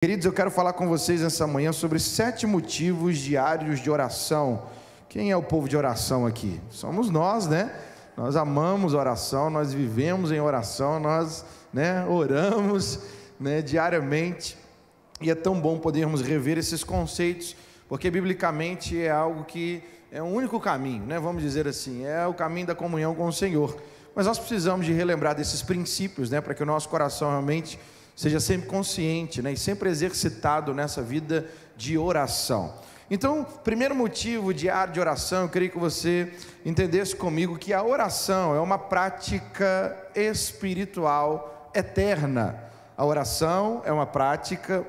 Queridos, eu quero falar com vocês nessa manhã sobre 7 motivos diários de oração. Quem é o povo de oração aqui? Somos nós, né? Nós amamos oração, nós vivemos em oração, nós oramos diariamente. E é tão bom podermos rever esses conceitos, porque biblicamente é algo que é o único caminho, vamos dizer assim, é o caminho da comunhão com o Senhor. Mas nós precisamos de relembrar desses princípios, para que o nosso coração realmente seja sempre consciente, e sempre exercitado nessa vida de oração. Então, primeiro motivo diário de oração, eu queria que você entendesse comigo que a oração é uma prática espiritual eterna. A oração é uma prática,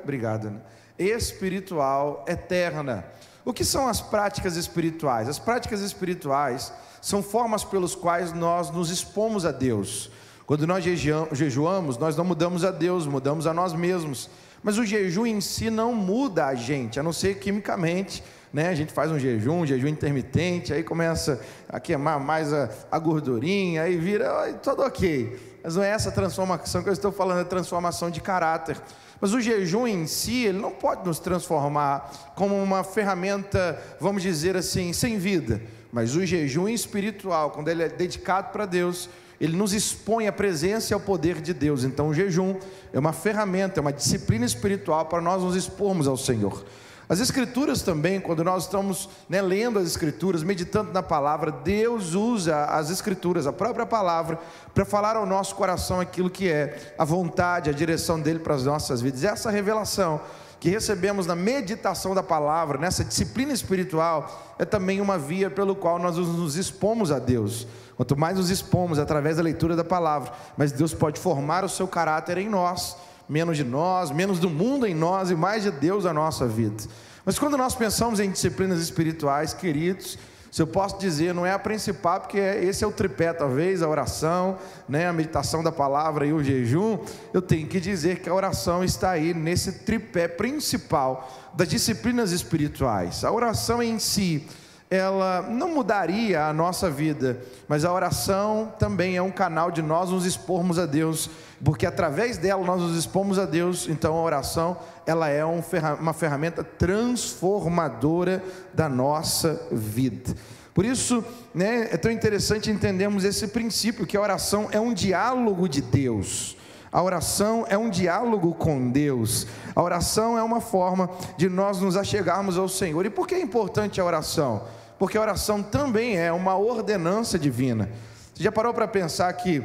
espiritual eterna. O que são as práticas espirituais? As práticas espirituais são formas pelas quais nós nos expomos a Deus. Quando nós jejuamos, nós não mudamos a Deus, mudamos a nós mesmos. Mas o jejum em si não muda a gente, a não ser quimicamente, a gente faz um jejum intermitente, aí começa a queimar mais a gordurinha, aí vira tudo ok. Mas não é essa transformação que eu estou falando, é transformação de caráter. Mas o jejum em si, ele não pode nos transformar como uma ferramenta, vamos dizer assim, sem vida. Mas o jejum espiritual, quando ele é dedicado para Deus, ele nos expõe à presença e ao poder de Deus. Então o jejum é uma ferramenta, é uma disciplina espiritual para nós nos expormos ao Senhor. As Escrituras também, quando nós estamos lendo as Escrituras, meditando na palavra, Deus usa as Escrituras, a própria palavra, para falar ao nosso coração aquilo que é a vontade, a direção dele para as nossas vidas. Essa revelação que recebemos na meditação da palavra, nessa disciplina espiritual, é também uma via pelo qual nós nos expomos a Deus. Quanto mais nos expomos através da leitura da palavra, mas Deus pode formar o seu caráter em nós, menos de nós, menos do mundo em nós e mais de Deus na nossa vida. Mas quando nós pensamos em disciplinas espirituais, queridos, se eu posso dizer, não é a principal, porque esse é o tripé, talvez, a oração, a meditação da palavra e o jejum. Eu tenho que dizer que a oração está aí nesse tripé principal das disciplinas espirituais. A oração em si, ela não mudaria a nossa vida, mas a oração também é um canal de nós nos expormos a Deus, porque através dela nós nos expomos a Deus. Então a oração, ela é uma ferramenta transformadora da nossa vida. Por isso, é tão interessante entendermos esse princípio, que a oração é um diálogo de Deus. A oração é um diálogo com Deus. A oração é uma forma de nós nos achegarmos ao Senhor. E por que é importante a oração? Porque a oração também é uma ordenança divina. Você já parou para pensar que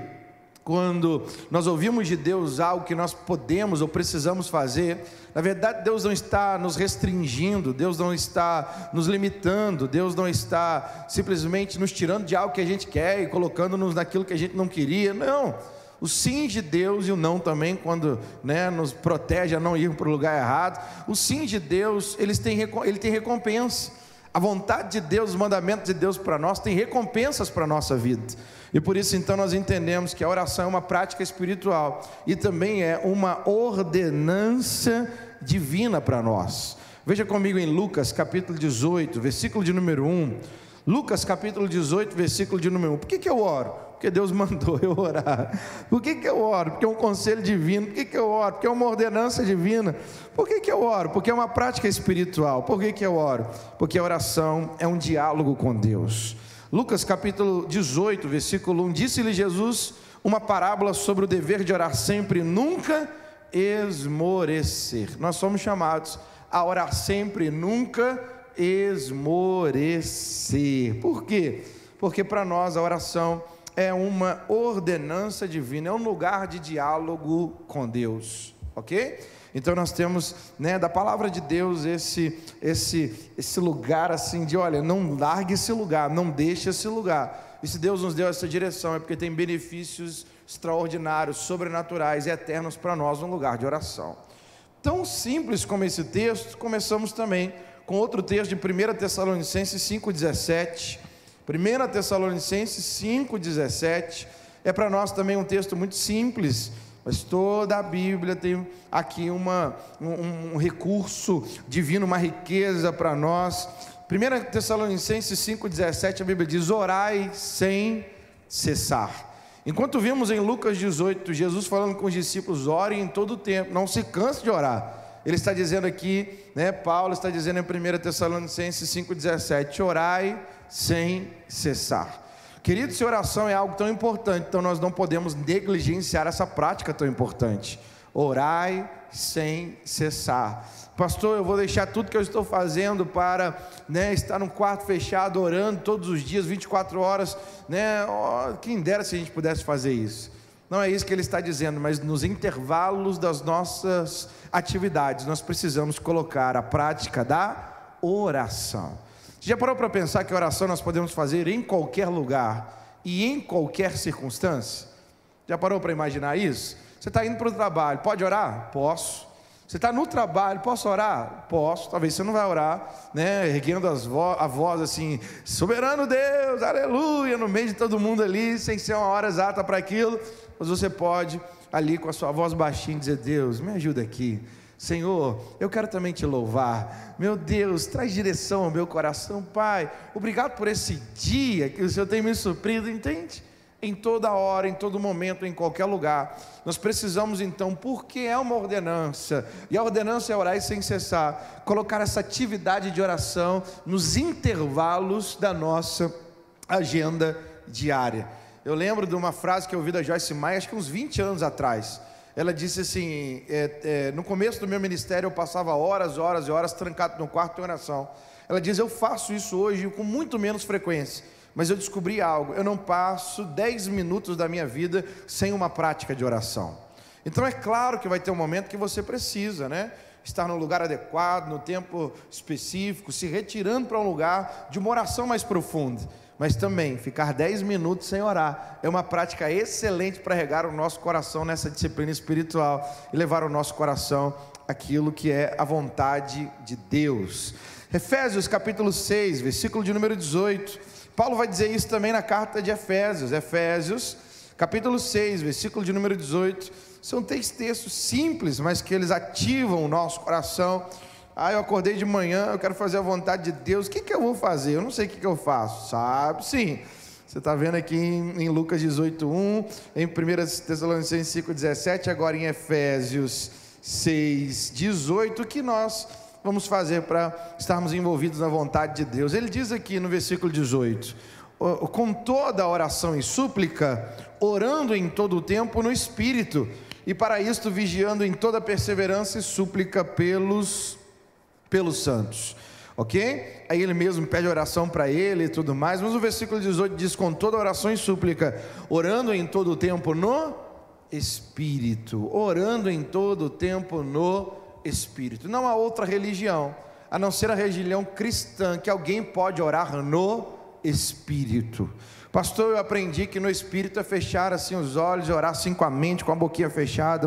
quando nós ouvimos de Deus algo que nós podemos ou precisamos fazer, na verdade Deus não está nos restringindo, Deus não está nos limitando, Deus não está simplesmente nos tirando de algo que a gente quer e colocando-nos naquilo que a gente não queria. Não, o sim de Deus e o não também, quando nos protege a não ir para o lugar errado. O sim de Deus, ele tem recompensa. A vontade de Deus, os mandamentos de Deus para nós tem recompensas para a nossa vida. E por isso então nós entendemos que a oração é uma prática espiritual e também é uma ordenança divina para nós. Veja comigo em Lucas capítulo 18, versículo de número 1. Lucas capítulo 18, versículo de número 1. Por que eu oro? Porque Deus mandou eu orar. Por que eu oro? Porque é um conselho divino. Por que eu oro? Porque é uma ordenança divina. Por que eu oro? Porque é uma prática espiritual. Por que eu oro? Porque a oração é um diálogo com Deus. Lucas capítulo 18, versículo 1. Disse-lhe Jesus uma parábola sobre o dever de orar sempre e nunca esmorecer. Nós somos chamados a orar sempre e nunca esmorecer. Por quê? Porque para nós a oração é uma ordenança divina, é um lugar de diálogo com Deus, ok? Então nós temos, da palavra de Deus esse lugar assim de, olha, não largue esse lugar, não deixe esse lugar. E se Deus nos deu essa direção, é porque tem benefícios extraordinários, sobrenaturais e eternos para nós no lugar de oração. Tão simples como esse texto, começamos também com outro texto de 1 Tessalonicenses 5,17. 1 Tessalonicenses 5,17 é para nós também um texto muito simples, mas toda a Bíblia tem aqui um recurso divino, uma riqueza para nós. 1 Tessalonicenses 5,17, a Bíblia diz: orai sem cessar. Enquanto vimos em Lucas 18, Jesus falando com os discípulos: orem em todo o tempo, não se canse de orar. Ele está dizendo aqui, né, Paulo está dizendo em 1 Tessalonicenses 5,17, orai sem cessar. Querido, se oração é algo tão importante, então nós não podemos negligenciar essa prática tão importante. Orai sem cessar. Pastor, eu vou deixar tudo que eu estou fazendo para, né, estar num quarto fechado, orando todos os dias, 24 horas, né? Oh, quem dera se a gente pudesse fazer isso. Não é isso que ele está dizendo, mas nos intervalos das nossas atividades, nós precisamos colocar a prática da oração. Você já parou para pensar que oração nós podemos fazer em qualquer lugar e em qualquer circunstância? Já parou para imaginar isso? Você está indo para o trabalho, pode orar? Posso. Você está no trabalho, posso orar? Posso. Talvez você não vai orar, né, erguendo a voz assim, soberano Deus, aleluia, no meio de todo mundo ali, sem ser uma hora exata para aquilo, mas você pode ali com a sua voz baixinha dizer, Deus, me ajuda aqui, Senhor, eu quero também te louvar, meu Deus, traz direção ao meu coração, Pai, obrigado por esse dia que o Senhor tem me suprido, entende? Em toda hora, em todo momento, em qualquer lugar, nós precisamos então, porque é uma ordenança, e a ordenança é orar sem cessar, colocar essa atividade de oração nos intervalos da nossa agenda diária. Eu lembro de uma frase que eu ouvi da Joyce Meyer, acho que uns 20 anos atrás. Ela disse assim, no começo do meu ministério eu passava horas e horas trancado no quarto de oração. Ela diz, eu faço isso hoje com muito menos frequência, mas eu descobri algo, eu não passo 10 minutos da minha vida sem uma prática de oração. Então é claro que vai ter um momento que você precisa, né, estar no lugar adequado, no tempo específico, se retirando para um lugar de uma oração mais profunda. Mas também, ficar 10 minutos sem orar é uma prática excelente para regar o nosso coração nessa disciplina espiritual e levar o nosso coração aquilo que é a vontade de Deus. Efésios capítulo 6, versículo de número 18, Paulo vai dizer isso também na carta de Efésios. Efésios capítulo 6, versículo de número 18, são 3 textos simples, mas que eles ativam o nosso coração. Eu acordei de manhã, eu quero fazer a vontade de Deus, o que eu vou fazer? Eu não sei o que eu faço, sabe? Sim, você está vendo aqui em Lucas 18:1, em 1 Tessalonicenses 5:17, agora em Efésios 6:18, o que nós vamos fazer para estarmos envolvidos na vontade de Deus? Ele diz aqui no versículo 18, com toda a oração e súplica, orando em todo o tempo no Espírito, e para isto vigiando em toda perseverança e súplica pelos santos, ok? Aí ele mesmo pede oração para ele e tudo mais, mas o versículo 18 diz, com toda oração e súplica, orando em todo o tempo no Espírito, orando em todo o tempo no Espírito. Não há outra religião, a não ser a religião cristã, que alguém pode orar no Espírito. Pastor, eu aprendi que no Espírito é fechar assim os olhos e orar assim com a mente, com a boquinha fechada.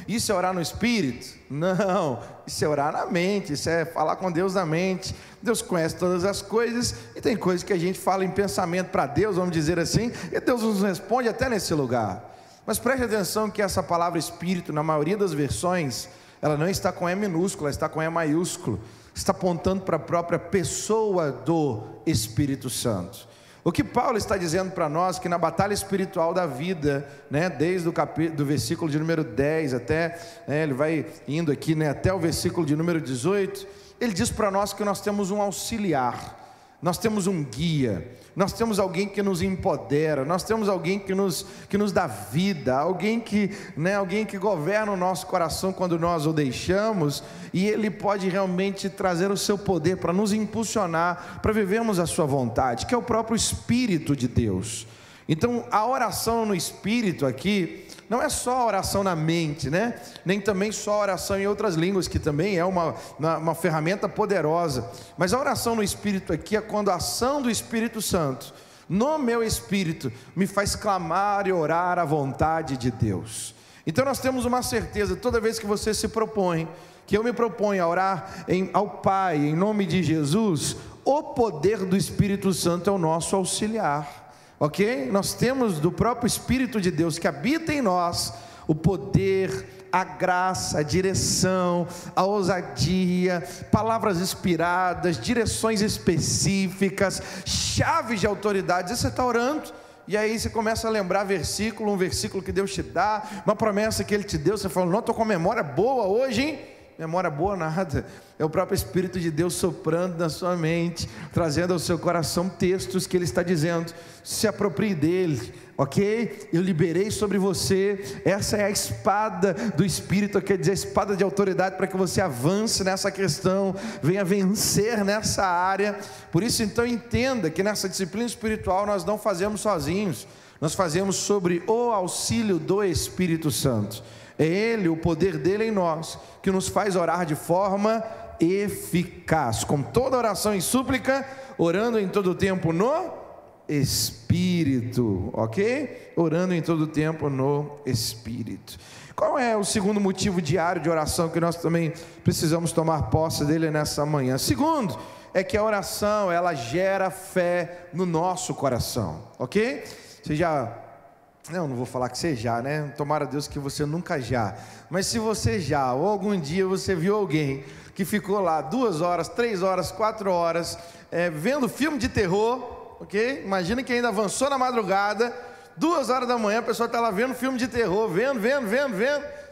Isso é orar no Espírito? Não, isso é orar na mente, isso é falar com Deus na mente. Deus conhece todas as coisas e tem coisas que a gente fala em pensamento para Deus, vamos dizer assim, e Deus nos responde até nesse lugar. Mas preste atenção que essa palavra Espírito, na maioria das versões, ela não está com E minúsculo, ela está com E maiúsculo, está apontando para a própria pessoa do Espírito Santo. O que Paulo está dizendo para nós, que na batalha espiritual da vida, né, desde o do versículo de número 10 até, ele vai indo aqui, né, até o versículo de número 18, ele diz para nós que nós temos um auxiliar, nós temos um guia, nós temos alguém que nos empodera, nós temos alguém que nos dá vida, alguém que governa o nosso coração quando nós o deixamos, e ele pode realmente trazer o seu poder para nos impulsionar, para vivermos a sua vontade, que é o próprio Espírito de Deus. Então a oração no Espírito aqui, não é só a oração na mente, né? Nem também só a oração em outras línguas, que também é uma ferramenta poderosa, mas a oração no Espírito aqui é quando a ação do Espírito Santo, no meu espírito, me faz clamar e orar a vontade de Deus. Então nós temos uma certeza, toda vez que você se propõe, que eu me proponho a orar ao Pai, em nome de Jesus, o poder do Espírito Santo é o nosso auxiliar. Ok? Nós temos do próprio Espírito de Deus que habita em nós o poder, a graça, a direção, a ousadia, palavras inspiradas, direções específicas, chaves de autoridade. Você está orando e aí você começa a lembrar um versículo que Deus te dá, uma promessa que Ele te deu, você fala, não, estou com a memória boa hoje, hein? Memória boa nada, é o próprio Espírito de Deus soprando na sua mente, trazendo ao seu coração textos que Ele está dizendo, se aproprie dele, ok? Eu liberei sobre você, essa é a espada do Espírito, quer dizer, a espada de autoridade para que você avance nessa questão, venha vencer nessa área. Por isso então entenda que nessa disciplina espiritual nós não fazemos sozinhos, nós fazemos sobre o auxílio do Espírito Santo. É Ele, o poder dele em nós, que nos faz orar de forma eficaz, com toda oração e súplica, orando em todo tempo no Espírito, ok? Orando em todo tempo no Espírito. Qual é o segundo motivo diário de oração que nós também precisamos tomar posse dele nessa manhã? Segundo, é que a oração, ela gera fé no nosso coração, ok? Você já... não vou falar que você já, né? Tomara a Deus que você nunca já. Mas se você já, ou algum dia você viu alguém que ficou lá 2 horas, 3 horas, 4 horas, vendo filme de terror, ok? Imagina que ainda avançou na madrugada, 2 horas da manhã, a pessoa está lá vendo filme de terror, vendo.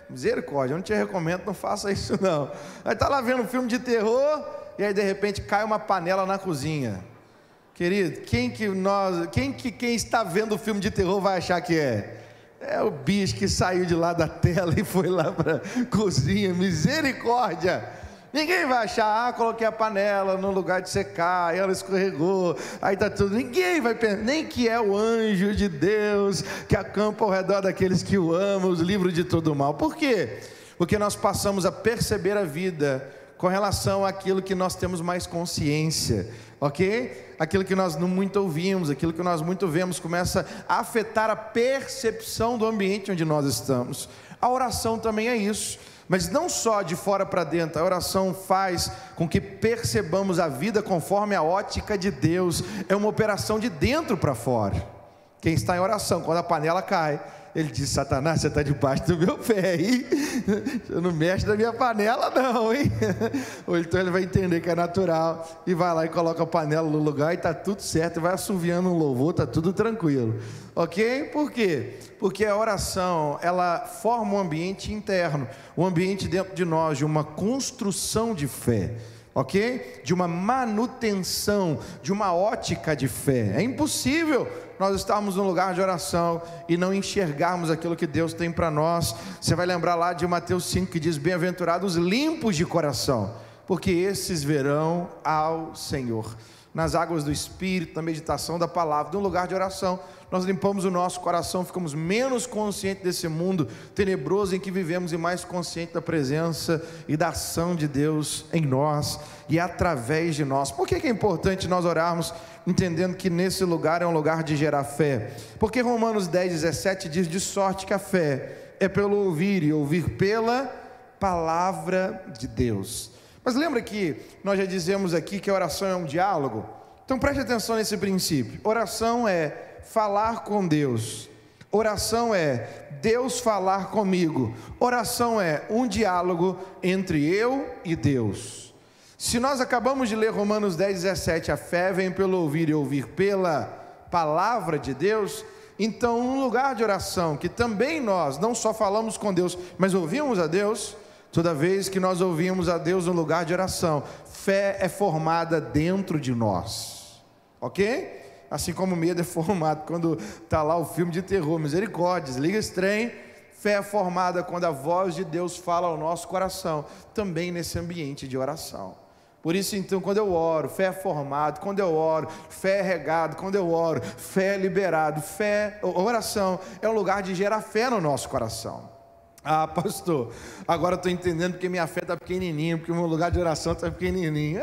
Misericórdia, eu não te recomendo, não faça isso não. Aí está lá vendo um filme de terror, e aí de repente cai uma panela na cozinha. Querido, quem está vendo o filme de terror vai achar que é? É o bicho que saiu de lá da tela e foi lá para a cozinha, misericórdia! Ninguém vai achar, coloquei a panela no lugar de secar, ela escorregou, aí está tudo, ninguém vai pensar, nem que é o anjo de Deus, que acampa ao redor daqueles que o amam, os livros de todo o mal. Por quê? Porque nós passamos a perceber a vida com relação àquilo que nós temos mais consciência, ok? Aquilo que nós não muito ouvimos, aquilo que nós muito vemos, começa a afetar a percepção do ambiente onde nós estamos. A oração também é isso, mas não só de fora para dentro, a oração faz com que percebamos a vida conforme a ótica de Deus, é uma operação de dentro para fora. Quem está em oração, quando a panela cai, ele diz: Satanás, você está debaixo do meu pé aí, você não mexe na minha panela não, hein? Ou então ele vai entender que é natural, e vai lá e coloca a panela no lugar, e está tudo certo, e vai assoviando um louvor, está tudo tranquilo, ok? Por quê? Porque a oração, ela forma um ambiente interno, um ambiente dentro de nós, de uma construção de fé, ok? De uma manutenção, de uma ótica de fé. É impossível nós estarmos num lugar de oração e não enxergarmos aquilo que Deus tem para nós. Você vai lembrar lá de Mateus 5 que diz: bem-aventurados limpos de coração, porque esses verão ao Senhor. Nas águas do Espírito, na meditação da palavra, num lugar de oração, nós limpamos o nosso coração, ficamos menos conscientes desse mundo tenebroso em que vivemos e mais conscientes da presença e da ação de Deus em nós e através de nós. Por que é importante nós orarmos, entendendo que nesse lugar é um lugar de gerar fé? Porque Romanos 10:17 diz: de sorte que a fé é pelo ouvir, e ouvir pela palavra de Deus. Mas lembra que nós já dizemos aqui que a oração é um diálogo? Então preste atenção nesse princípio. Oração é falar com Deus, oração é Deus falar comigo, oração é um diálogo entre eu e Deus. Se nós acabamos de ler Romanos 10:17, a fé vem pelo ouvir e ouvir pela palavra de Deus, então um lugar de oração que também nós não só falamos com Deus, mas ouvimos a Deus. Toda vez que nós ouvimos a Deus no lugar de oração, fé é formada dentro de nós, ok? Assim como o medo é formado quando está lá o filme de terror, misericórdia, desliga esse trem. Fé é formada quando a voz de Deus fala ao nosso coração, também nesse ambiente de oração. Por isso então, quando eu oro, fé é formado, quando eu oro, fé é regado, quando eu oro, fé é liberado. Oração é um lugar de gerar fé no nosso coração. Ah, pastor, agora eu estou entendendo porque minha fé está pequenininha, porque o meu lugar de oração está pequenininho.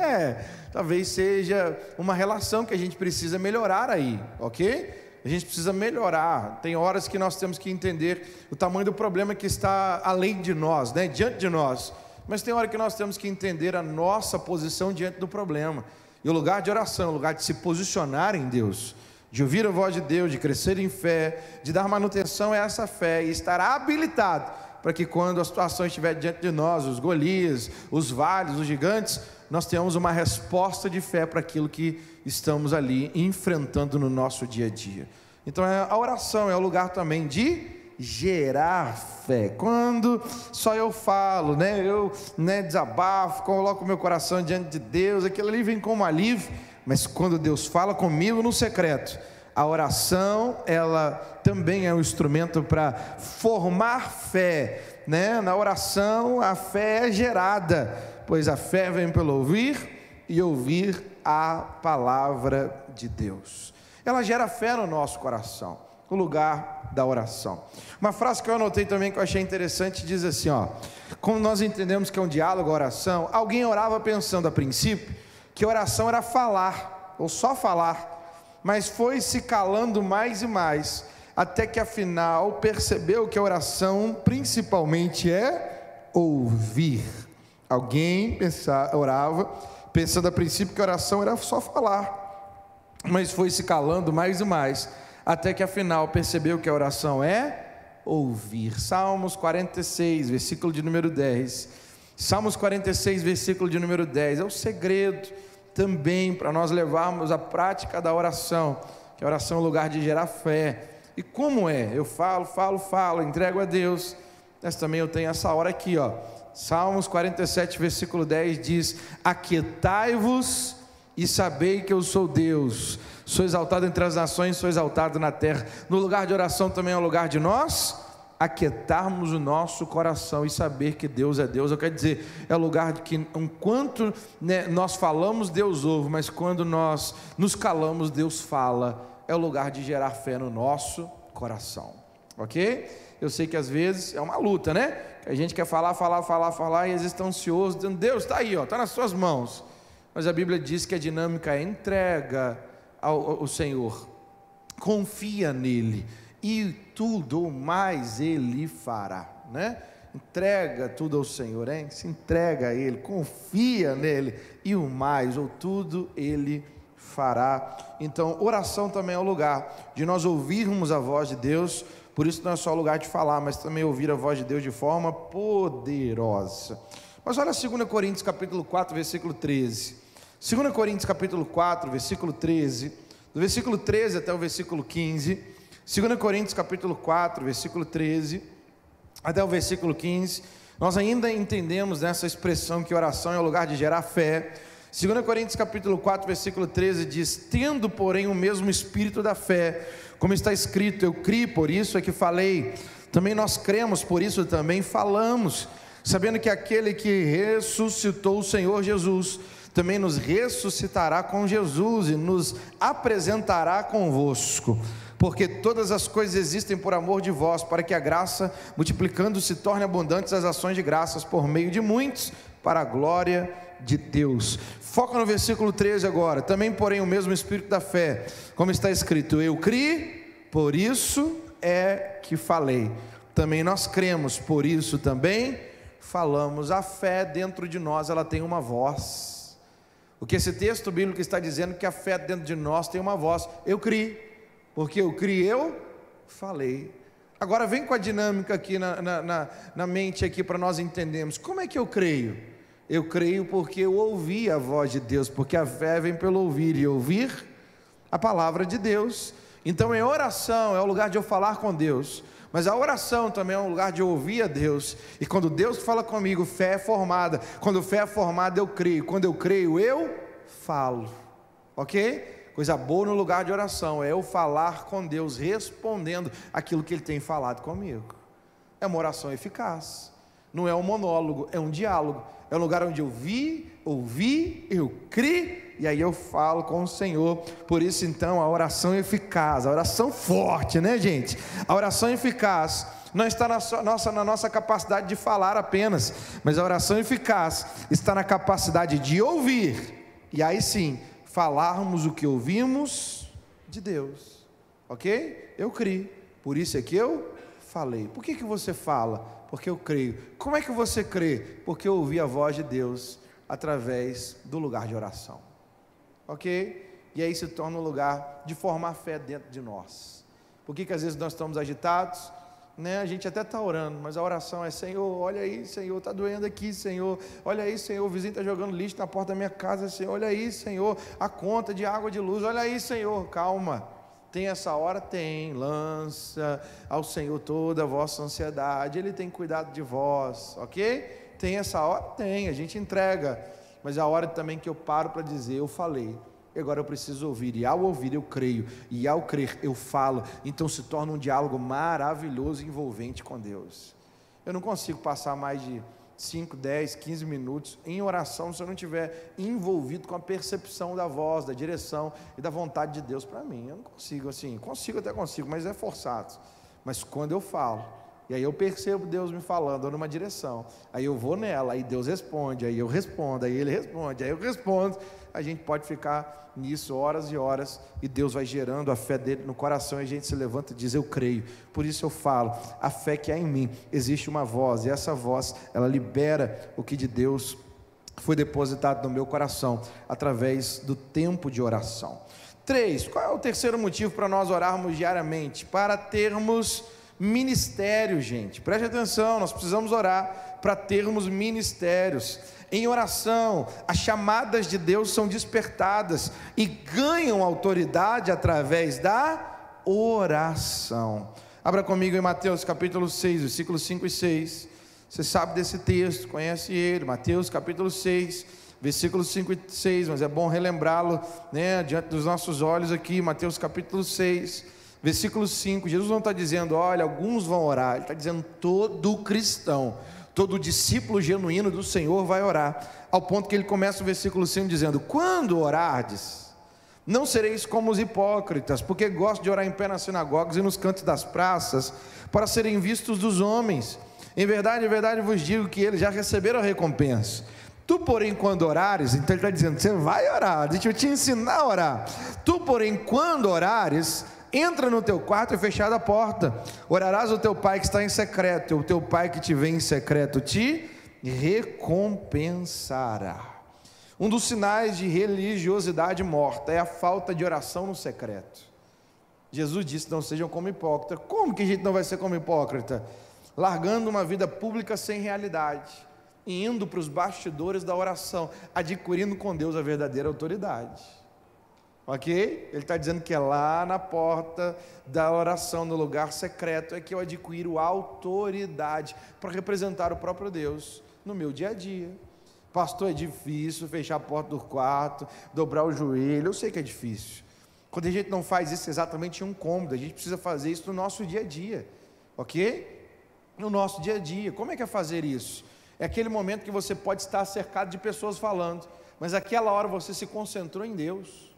Talvez seja uma relação que a gente precisa melhorar aí, ok? A gente precisa melhorar. Tem horas que nós temos que entender o tamanho do problema que está além de nós, né? Diante de nós. Mas tem hora que nós temos que entender a nossa posição diante do problema. E o lugar de oração, o lugar de se posicionar em Deus, de ouvir a voz de Deus, de crescer em fé, de dar manutenção a essa fé e estar habilitado para que quando a situação estiver diante de nós, os Golias, os vales, os gigantes, nós tenhamos uma resposta de fé para aquilo que estamos ali enfrentando no nosso dia a dia. Então a oração é o lugar também de gerar fé. Quando só eu falo, eu desabafo, coloco meu coração diante de Deus, aquilo ali vem como alívio. Mas quando Deus fala comigo no secreto, a oração, ela também é um instrumento para formar fé, Na oração a fé é gerada, pois a fé vem pelo ouvir e ouvir a palavra de Deus. Ela gera fé no nosso coração, no lugar da oração. Uma frase que eu anotei também que eu achei interessante, diz assim, como nós entendemos que é um diálogo, a oração, alguém orava pensando a princípio que oração era falar, ou só falar, mas foi se calando mais e mais, até que afinal percebeu que a oração principalmente é ouvir. Alguém orava pensando a princípio que a oração era só falar, mas foi se calando mais e mais, até que afinal percebeu que a oração é ouvir. Salmos 46, versículo de número 10. Salmos 46, versículo de número 10, é o segredo também para nós levarmos a prática da oração, que a oração é um lugar de gerar fé. E como é? Eu falo, entrego a Deus, mas também eu tenho essa hora aqui, Salmos 47, versículo 10 diz: aquietai-vos e sabei que eu sou Deus, sou exaltado entre as nações, sou exaltado na terra. No lugar de oração também é um lugar de nós aquietarmos o nosso coração e saber que Deus é Deus. Eu quero dizer, é o lugar de que enquanto nós falamos, Deus ouve, mas quando nós nos calamos, Deus fala. É o lugar de gerar fé no nosso coração, ok? Eu sei que às vezes é uma luta, que a gente quer falar, e às vezes está ansioso, dizendo: Deus está aí, está nas suas mãos. Mas a Bíblia diz que a dinâmica é entrega ao Senhor, confia nele, e tudo mais Ele fará, Entrega tudo ao Senhor, se entrega a Ele, confia nele, e o mais, ou tudo Ele fará. Então, oração também é o lugar de nós ouvirmos a voz de Deus. Por isso não é só o lugar de falar, mas também ouvir a voz de Deus de forma poderosa. Mas olha 2 Coríntios capítulo 4, versículo 13. 2 Coríntios capítulo 4, versículo 13, do versículo 13 até o versículo 15, 2 Coríntios capítulo 4, versículo 13, até o versículo 15, nós ainda entendemos nessa expressão que oração é o lugar de gerar fé. 2 Coríntios capítulo 4, versículo 13 diz: tendo porém o mesmo espírito da fé, como está escrito, eu criei, por isso é que falei, também nós cremos, por isso também falamos, sabendo que aquele que ressuscitou o Senhor Jesus, também nos ressuscitará com Jesus e nos apresentará convosco, porque todas as coisas existem por amor de vós, para que a graça, multiplicando, se torne abundantes as ações de graças por meio de muitos, para a glória de Deus. Foca no versículo 13 agora. Também porém o mesmo espírito da fé, como está escrito, eu criei, por isso é que falei. Também nós cremos, por isso também falamos. A fé dentro de nós, ela tem uma voz. O que esse texto bíblico está dizendo, que a fé dentro de nós tem uma voz. Eu criei, porque eu criei, eu falei. Agora vem com a dinâmica aqui na mente aqui, para nós entendermos. Como é que eu creio? Eu creio porque eu ouvi a voz de Deus, porque a fé vem pelo ouvir, e ouvir a palavra de Deus. Então a oração é o lugar de eu falar com Deus, mas a oração também é um lugar de ouvir a Deus. E quando Deus fala comigo, fé é formada. Quando fé é formada, eu creio. Quando eu creio, eu falo, ok? Coisa boa no lugar de oração é eu falar com Deus, respondendo aquilo que Ele tem falado comigo. É uma oração eficaz, não é um monólogo, é um diálogo. É um lugar onde eu ouvi, eu criei, e aí eu falo com o Senhor. Por isso então a oração eficaz, a oração forte, gente? A oração eficaz não está na nossa capacidade de falar apenas, mas a oração eficaz está na capacidade de ouvir, e aí sim, falarmos o que ouvimos de Deus, ok? Eu criei, por isso é que eu falei. Por que você fala? Porque eu creio. Como é que você crê? Porque eu ouvi a voz de Deus através do lugar de oração, ok? E aí se torna um lugar de formar fé dentro de nós. Por que às vezes nós estamos agitados, A gente até está orando, mas a oração é: Senhor, olha aí, Senhor, está doendo aqui, Senhor, olha aí, Senhor, o vizinho está jogando lixo na porta da minha casa, Senhor, olha aí, Senhor, a conta de água, de luz, olha aí, Senhor. Calma, Tem essa hora? Tem. Lança ao Senhor toda a vossa ansiedade, Ele tem cuidado de vós, ok? Tem essa hora? Tem, a gente entrega. Mas é a hora também que eu paro para dizer: eu falei, e agora eu preciso ouvir, e ao ouvir eu creio, e ao crer eu falo. Então se torna um diálogo maravilhoso e envolvente com Deus. Eu não consigo passar mais de 5, 10, 15 minutos em oração se eu não estiver envolvido com a percepção da voz, da direção e da vontade de Deus para mim. Eu não consigo assim, até consigo, mas é forçado. Mas quando eu falo, e aí eu percebo Deus me falando numa direção, aí eu vou nela, aí Deus responde, aí eu respondo, aí Ele responde, aí eu respondo, a gente pode ficar nisso horas e horas, e Deus vai gerando a fé dele no coração, e a gente se levanta e diz: eu creio. Por isso eu falo, a fé que há em mim, existe uma voz, e essa voz, ela libera o que de Deus foi depositado no meu coração, através do tempo de oração. 3, qual é o terceiro motivo para nós orarmos diariamente? Para termos ministério, gente, preste atenção, nós precisamos orar para termos ministérios. Em oração, as chamadas de Deus são despertadas e ganham autoridade através da oração. Abra comigo em Mateus capítulo 6, versículos 5 e 6, você sabe desse texto, conhece ele, Mateus capítulo 6, versículos 5 e 6, mas é bom relembrá-lo, né, diante dos nossos olhos aqui. Mateus capítulo 6, versículo 5, Jesus não está dizendo: olha, alguns vão orar, Ele está dizendo: todo cristão, todo discípulo genuíno do Senhor vai orar, ao ponto que ele começa o versículo 5 dizendo: quando orardes, não sereis como os hipócritas, porque gostam de orar em pé nas sinagogas e nos cantos das praças, para serem vistos dos homens. Em verdade vos digo que eles já receberam a recompensa. Tu, porém, quando orares, então ele está dizendo: você vai orar, deixa eu te ensinar a orar. Tu, porém, quando orares, entra no teu quarto e fechada a porta, orarás ao teu pai que está em secreto, e o teu pai que te vê em secreto te recompensará. Um dos sinais de religiosidade morta é a falta de oração no secreto. Jesus disse: não sejam como hipócritas. Como que a gente não vai ser como hipócrita? Largando uma vida pública sem realidade, e indo para os bastidores da oração, adquirindo com Deus a verdadeira autoridade. Ok? Ele está dizendo que é lá na porta da oração, no lugar secreto, é que eu adquiro autoridade para representar o próprio Deus no meu dia a dia. Pastor, é difícil fechar a porta do quarto, dobrar o joelho, eu sei que é difícil. Quando a gente não faz isso exatamente em um cômodo, a gente precisa fazer isso no nosso dia a dia, ok? No nosso dia a dia. Como é que é fazer isso? É aquele momento que você pode estar cercado de pessoas falando, mas naquela hora você se concentrou em Deus.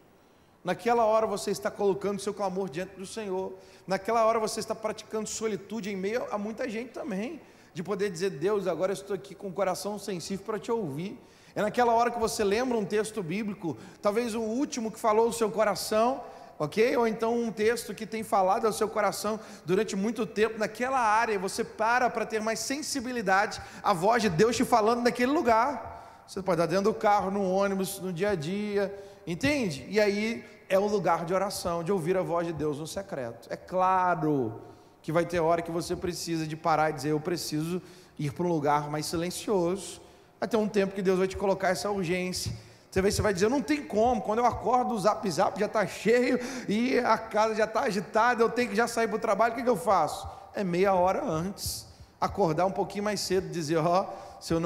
Naquela hora você está colocando seu clamor diante do Senhor. Naquela hora você está praticando solitude em meio a muita gente também, de poder dizer: Deus, agora eu estou aqui com o coração sensível para te ouvir. É naquela hora que você lembra um texto bíblico, talvez o último que falou o seu coração, ok? Ou então um texto que tem falado ao seu coração durante muito tempo naquela área, e você para ter mais sensibilidade à voz de Deus te falando naquele lugar. Você pode estar dentro do carro, no ônibus, no dia a dia, entende? E aí é um lugar de oração, de ouvir a voz de Deus no secreto. É claro que vai ter hora que você precisa de parar e dizer: eu preciso ir para um lugar mais silencioso. Vai ter um tempo que Deus vai te colocar essa urgência. Você vai dizer: não tem como, quando eu acordo o zap já está cheio, e a casa já está agitada, eu tenho que já sair para o trabalho, o que eu faço? É meia hora antes, acordar um pouquinho mais cedo, dizer: se eu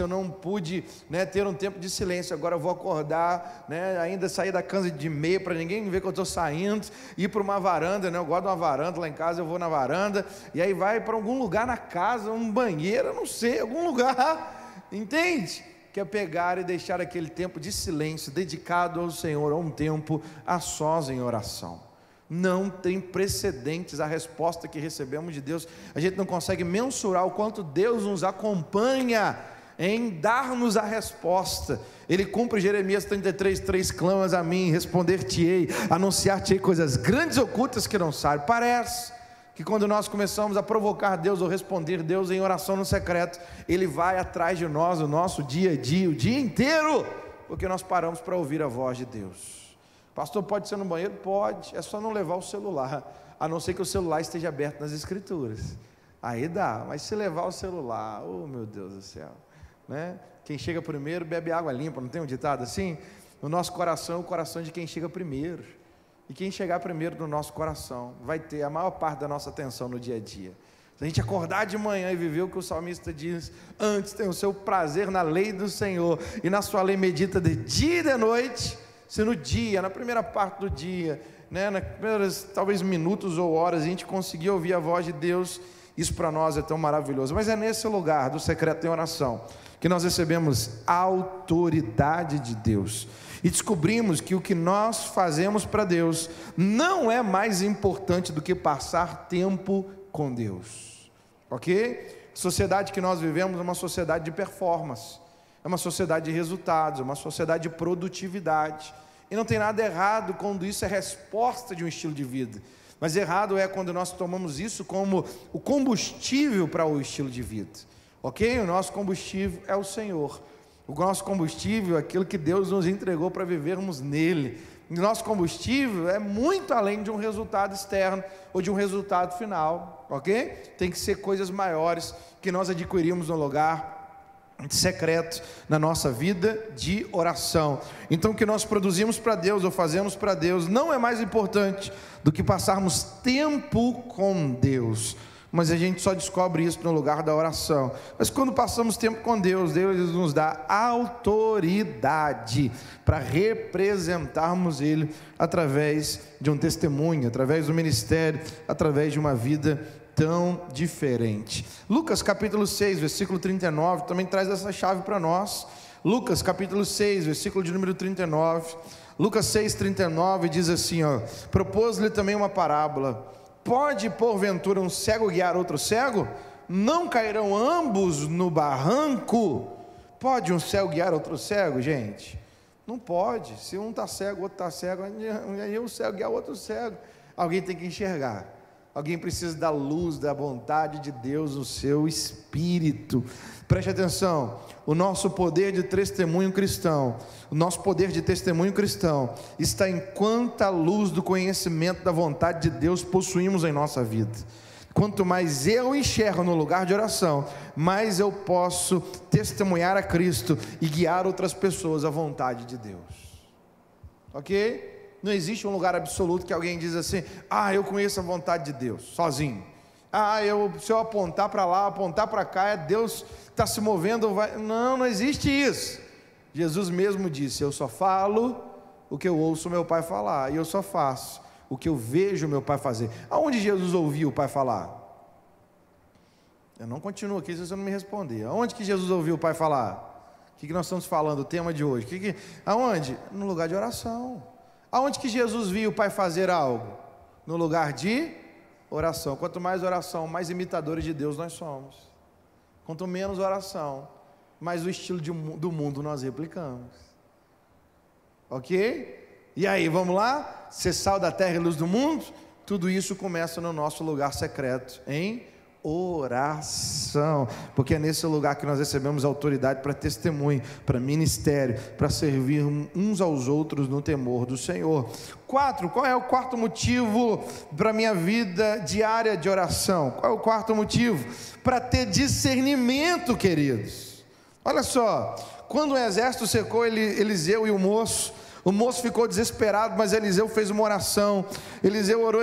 não pude, né, ter um tempo de silêncio, agora eu vou acordar, né, ainda sair da cama de meia, para ninguém ver que eu estou saindo, ir para uma varanda, né, eu gosto de uma varanda, lá em casa eu vou na varanda, e aí vai para algum lugar na casa, um banheiro, eu não sei, algum lugar, entende? Que é pegar e deixar aquele tempo de silêncio, dedicado ao Senhor, a um tempo a sós em oração. Não tem precedentes a resposta que recebemos de Deus. A gente não consegue mensurar o quanto Deus nos acompanha em dar-nos a resposta. Ele cumpre Jeremias 33:3: clamas a mim, responder-te-ei, anunciar-te-ei coisas grandes e ocultas que não sabes. Parece que quando nós começamos a provocar Deus ou responder Deus em oração no secreto, Ele vai atrás de nós o nosso dia a dia, o dia inteiro, porque nós paramos para ouvir a voz de Deus. Pastor, pode ser no banheiro? Pode, é só não levar o celular, a não ser que o celular esteja aberto nas Escrituras, aí dá. Mas se levar o celular, oh meu Deus do céu, né? Quem chega primeiro bebe água limpa, não tem um ditado assim? No nosso coração é o coração de quem chega primeiro, E quem chegar primeiro no nosso coração vai ter a maior parte da nossa atenção no dia a dia. Se a gente acordar de manhã e viver o que o salmista diz: antes tem o seu prazer na lei do Senhor, e na sua lei medita de dia e de noite. Se no dia, na primeira parte do dia, nas primeiras talvez minutos ou horas, a gente conseguir ouvir a voz de Deus, isso para nós é tão maravilhoso. Mas é nesse lugar do secreto em oração que nós recebemos a autoridade de Deus, e descobrimos que o que nós fazemos para Deus não é mais importante do que passar tempo com Deus, ok? A sociedade que nós vivemos é uma sociedade de performance, é uma sociedade de resultados, é uma sociedade de produtividade, e não tem nada errado quando isso é resposta de um estilo de vida, mas errado é quando nós tomamos isso como o combustível para o estilo de vida, ok? O nosso combustível é o Senhor, o nosso combustível é aquilo que Deus nos entregou para vivermos nele. O nosso combustível é muito além de um resultado externo ou de um resultado final, ok? Tem que ser coisas maiores que nós adquirimos no lugar secreto na nossa vida de oração. Então o que nós produzimos para Deus ou fazemos para Deus não é mais importante do que passarmos tempo com Deus, mas a gente só descobre isso no lugar da oração. Mas quando passamos tempo com Deus, Deus nos dá autoridade para representarmos Ele através de um testemunho, através do ministério, através de uma vida tão diferente. Lucas capítulo 6, versículo 39, também traz essa chave para nós. Lucas capítulo 6, versículo de número 39, Lucas 6, 39 diz assim, propôs-lhe também uma parábola: pode porventura um cego guiar outro cego? Não cairão ambos no barranco? Pode um cego guiar outro cego, gente? Não pode. Se um está cego, o outro está cego, aí um cego guiar o outro cego. Alguém tem que enxergar. Alguém precisa da luz, da vontade de Deus, o seu espírito. Preste atenção, o nosso poder de testemunho cristão, o nosso poder de testemunho cristão está em quanta luz do conhecimento da vontade de Deus possuímos em nossa vida. Quanto mais eu enxergo no lugar de oração, mais eu posso testemunhar a Cristo e guiar outras pessoas à vontade de Deus, ok? Não existe um lugar absoluto que alguém diz assim: eu conheço a vontade de Deus, sozinho. Se eu apontar para lá, apontar para cá, Deus está se movendo. Não existe isso. Jesus mesmo disse: eu só falo o que eu ouço meu Pai falar, e eu só faço o que eu vejo meu Pai fazer. Aonde Jesus ouviu o Pai falar? Eu não continuo aqui se você não me responder. Aonde que Jesus ouviu o Pai falar? O que nós estamos falando, o tema de hoje? Aonde? No lugar de oração. Aonde que Jesus viu o Pai fazer algo? No lugar de oração. Quanto mais oração, mais imitadores de Deus nós somos. Quanto menos oração, mais o estilo do mundo nós replicamos. Ok? E aí, vamos lá? Ser sal da terra e luz do mundo? Tudo isso começa no nosso lugar secreto, em oração, porque é nesse lugar que nós recebemos autoridade para testemunho, para ministério, para servir uns aos outros no temor do Senhor. 4, qual é o quarto motivo para a minha vida diária de oração? Qual é o quarto motivo? Para ter discernimento, queridos. Olha só, quando o exército cercou Eliseu e o moço ficou desesperado, mas Eliseu fez uma oração. Eliseu orou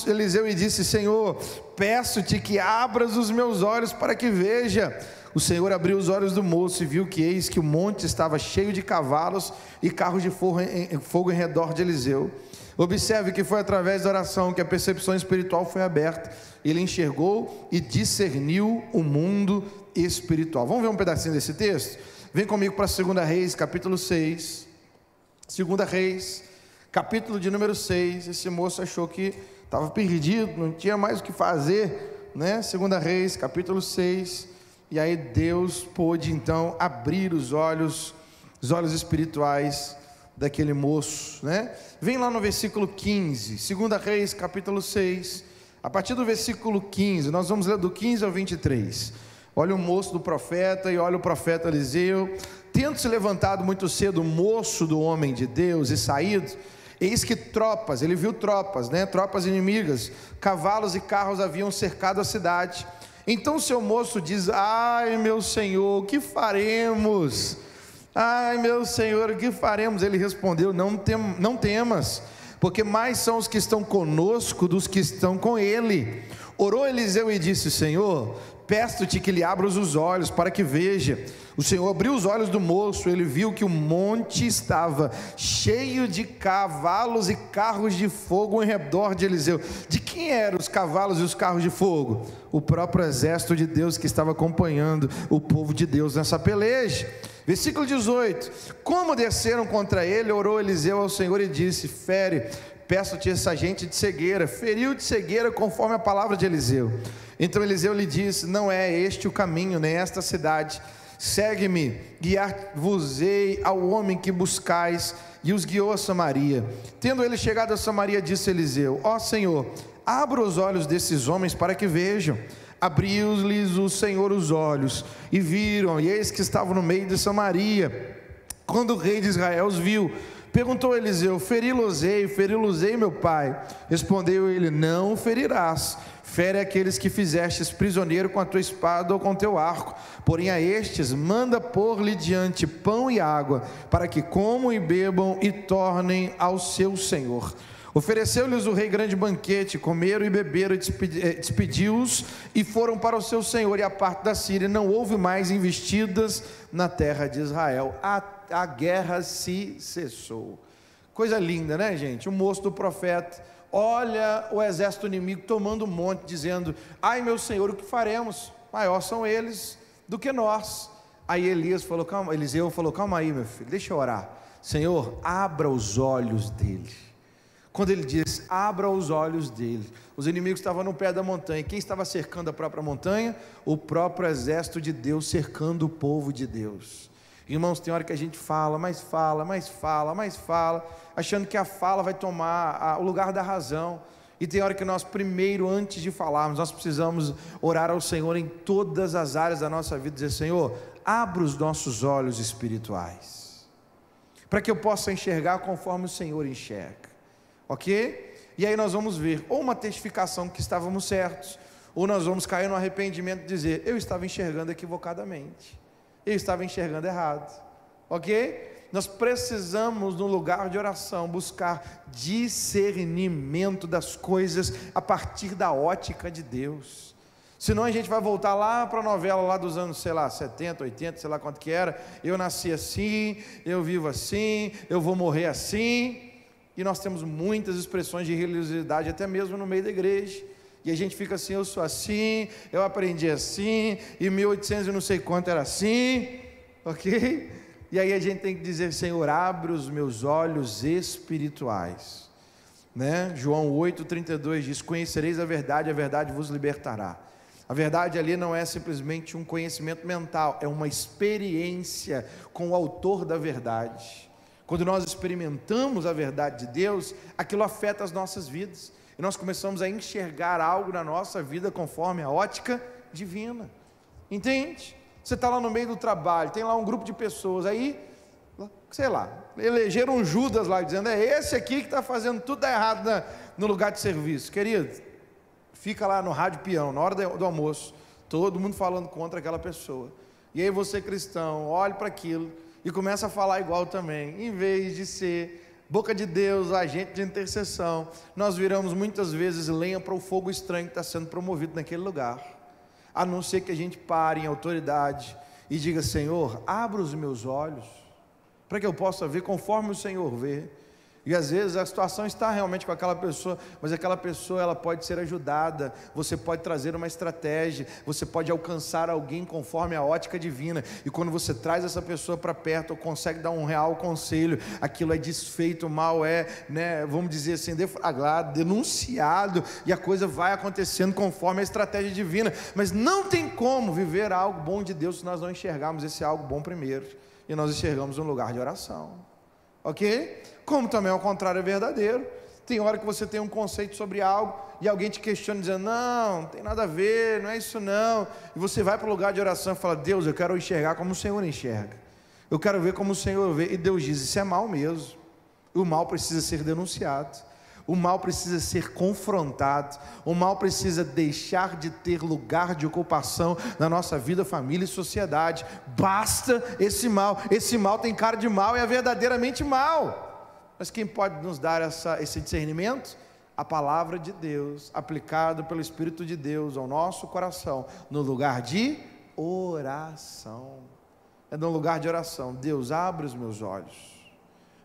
Eliseu e disse: Senhor, peço-te que abras os meus olhos para que veja. O Senhor abriu os olhos do moço e viu que eis que o monte estava cheio de cavalos e carros de fogo em redor de Eliseu. Observe que foi através da oração que a percepção espiritual foi aberta. Ele enxergou e discerniu o mundo espiritual. Vamos ver um pedacinho desse texto? Vem comigo para 2 Reis, capítulo 6. 2 Reis, capítulo de número 6. Esse moço achou que estava perdido, não tinha mais o que fazer, né? 2 Reis, capítulo 6. E aí Deus pôde então abrir os olhos espirituais daquele moço, né? Vem lá no versículo 15, 2 Reis, capítulo 6, a partir do versículo 15, nós vamos ler do 15 ao 23. Olha o moço do profeta e olha o profeta Eliseu. Tendo se levantado muito cedo o moço do homem de Deus e saído, eis que tropas, ele viu tropas, né? Tropas inimigas, cavalos e carros haviam cercado a cidade. Então o seu moço diz: ai meu senhor, o que faremos? Ai meu senhor, o que faremos? Ele respondeu: não temas, porque mais são os que estão conosco dos que estão com ele. Orou Eliseu e disse: Senhor, peço-te que lhe abras os olhos para que veja. O Senhor abriu os olhos do moço, ele viu que o monte estava cheio de cavalos e carros de fogo em redor de Eliseu. De quem eram os cavalos e os carros de fogo? O próprio exército de Deus que estava acompanhando o povo de Deus nessa peleja. Versículo 18: como desceram contra ele, orou Eliseu ao Senhor e disse: fere, peço-te essa gente de cegueira. Feriu de cegueira conforme a palavra de Eliseu. Então Eliseu lhe disse: não é este o caminho, nem esta cidade. Segue-me, guiar-vos-ei ao homem que buscais. E os guiou a Samaria. Tendo ele chegado a Samaria, disse Eliseu: ó Senhor, abra os olhos desses homens para que vejam. Abriu-lhes o Senhor os olhos, e viram, e eis que estavam no meio de Samaria. Quando o rei de Israel os viu, perguntou Eliseu: feri-los-ei, meu pai? Respondeu ele: não ferirás. Fere aqueles que fizestes prisioneiro com a tua espada ou com teu arco, porém a estes manda pôr-lhe diante pão e água, para que comam e bebam e tornem ao seu senhor. Ofereceu-lhes o rei grande banquete, comeram e beberam, despediu-os e foram para o seu senhor. E a parte da Síria não houve mais investidas na terra de Israel. A guerra se cessou. Coisa linda, né, gente? O moço do profeta olha o exército inimigo tomando um monte, dizendo: ai meu senhor, o que faremos? Maior são eles do que nós. Aí Eliseu falou: calma aí, meu filho, deixa eu orar. Senhor, abra os olhos dele. Quando ele diz abra os olhos dele, os inimigos estavam no pé da montanha. Quem estava cercando a própria montanha? O próprio exército de Deus cercando o povo de Deus. Irmãos, tem hora que a gente fala, achando que a fala vai tomar o lugar da razão. E tem hora que nós primeiro, antes de falarmos, nós precisamos orar ao Senhor em todas as áreas da nossa vida, dizer: Senhor, abra os nossos olhos espirituais, para que eu possa enxergar conforme o Senhor enxerga, ok? E aí nós vamos ver, ou uma testificação que estávamos certos, ou nós vamos cair no arrependimento e dizer: eu estava enxergando equivocadamente, eu estava enxergando errado, ok? Nós precisamos, no lugar de oração, buscar discernimento das coisas a partir da ótica de Deus. Senão a gente vai voltar lá para a novela lá dos anos, 70, 80, sei lá quanto que era. Eu nasci assim, eu vivo assim, eu vou morrer assim. E nós temos muitas expressões de religiosidade, até mesmo no meio da igreja. E a gente fica assim: eu sou assim, eu aprendi assim, e 1800 e não sei quanto era assim, ok? E aí a gente tem que dizer: Senhor, abre os meus olhos espirituais, né? João 8,32 diz: conhecereis a verdade vos libertará. A verdade ali não é simplesmente um conhecimento mental, é uma experiência com o autor da verdade. Quando nós experimentamos a verdade de Deus, aquilo afeta as nossas vidas, e nós começamos a enxergar algo na nossa vida conforme a ótica divina, entende? Você está lá no meio do trabalho, tem lá um grupo de pessoas, aí, sei lá, elegeram um Judas lá, dizendo: é esse aqui que está fazendo tudo errado no lugar de serviço. Querido, fica lá no rádio peão, na hora do almoço, todo mundo falando contra aquela pessoa, e aí você, cristão, olha para aquilo e começa a falar igual também, em vez de ser boca de Deus, agente de intercessão. Nós viramos muitas vezes lenha para o fogo estranho que está sendo promovido naquele lugar, a não ser que a gente pare em autoridade e diga: Senhor, abra os meus olhos, para que eu possa ver conforme o Senhor vê. E às vezes a situação está realmente com aquela pessoa, mas aquela pessoa, ela pode ser ajudada, você pode trazer uma estratégia, você pode alcançar alguém conforme a ótica divina, e quando você traz essa pessoa para perto, ou consegue dar um real conselho, aquilo é desfeito, o mal é, vamos dizer assim, deflagrado, denunciado, e a coisa vai acontecendo conforme a estratégia divina. Mas não tem como viver algo bom de Deus se nós não enxergarmos esse algo bom primeiro, e nós enxergamos um lugar de oração, ok? Como também ao contrário é verdadeiro. Tem hora que você tem um conceito sobre algo e alguém te questiona dizendo: não tem nada a ver, não é isso não, e você vai para o lugar de oração e fala: Deus, eu quero enxergar como o Senhor enxerga, eu quero ver como o Senhor vê. E Deus diz: isso é mal mesmo, o mal precisa ser denunciado, o mal precisa ser confrontado, o mal precisa deixar de ter lugar de ocupação na nossa vida, família e sociedade. Basta esse mal tem cara de mal e é verdadeiramente mal. Mas quem pode nos dar esse discernimento? A palavra de Deus, aplicada pelo Espírito de Deus ao nosso coração, no lugar de oração. É no lugar de oração. Deus, abre os meus olhos,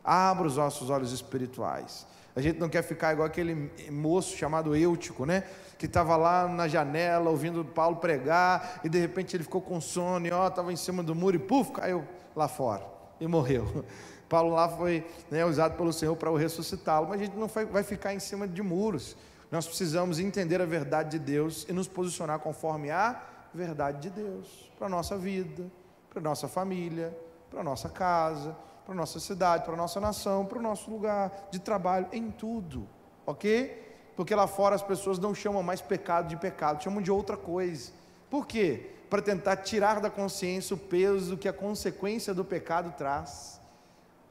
abra os nossos olhos espirituais. A gente não quer ficar igual aquele moço chamado Eutico, né? Que estava lá na janela ouvindo Paulo pregar, e de repente ele ficou com sono, e estava em cima do muro, e puf, caiu lá fora, e morreu. Paulo lá foi, né, usado pelo Senhor para o ressuscitá-lo, mas a gente não vai ficar em cima de muros. Nós precisamos entender a verdade de Deus e nos posicionar conforme a verdade de Deus, para a nossa vida, para a nossa família, para a nossa casa, para a nossa cidade, para a nossa nação, para o nosso lugar de trabalho, em tudo, ok? Porque lá fora as pessoas não chamam mais pecado de pecado, chamam de outra coisa. Por quê? Para tentar tirar da consciência o peso que a consequência do pecado traz,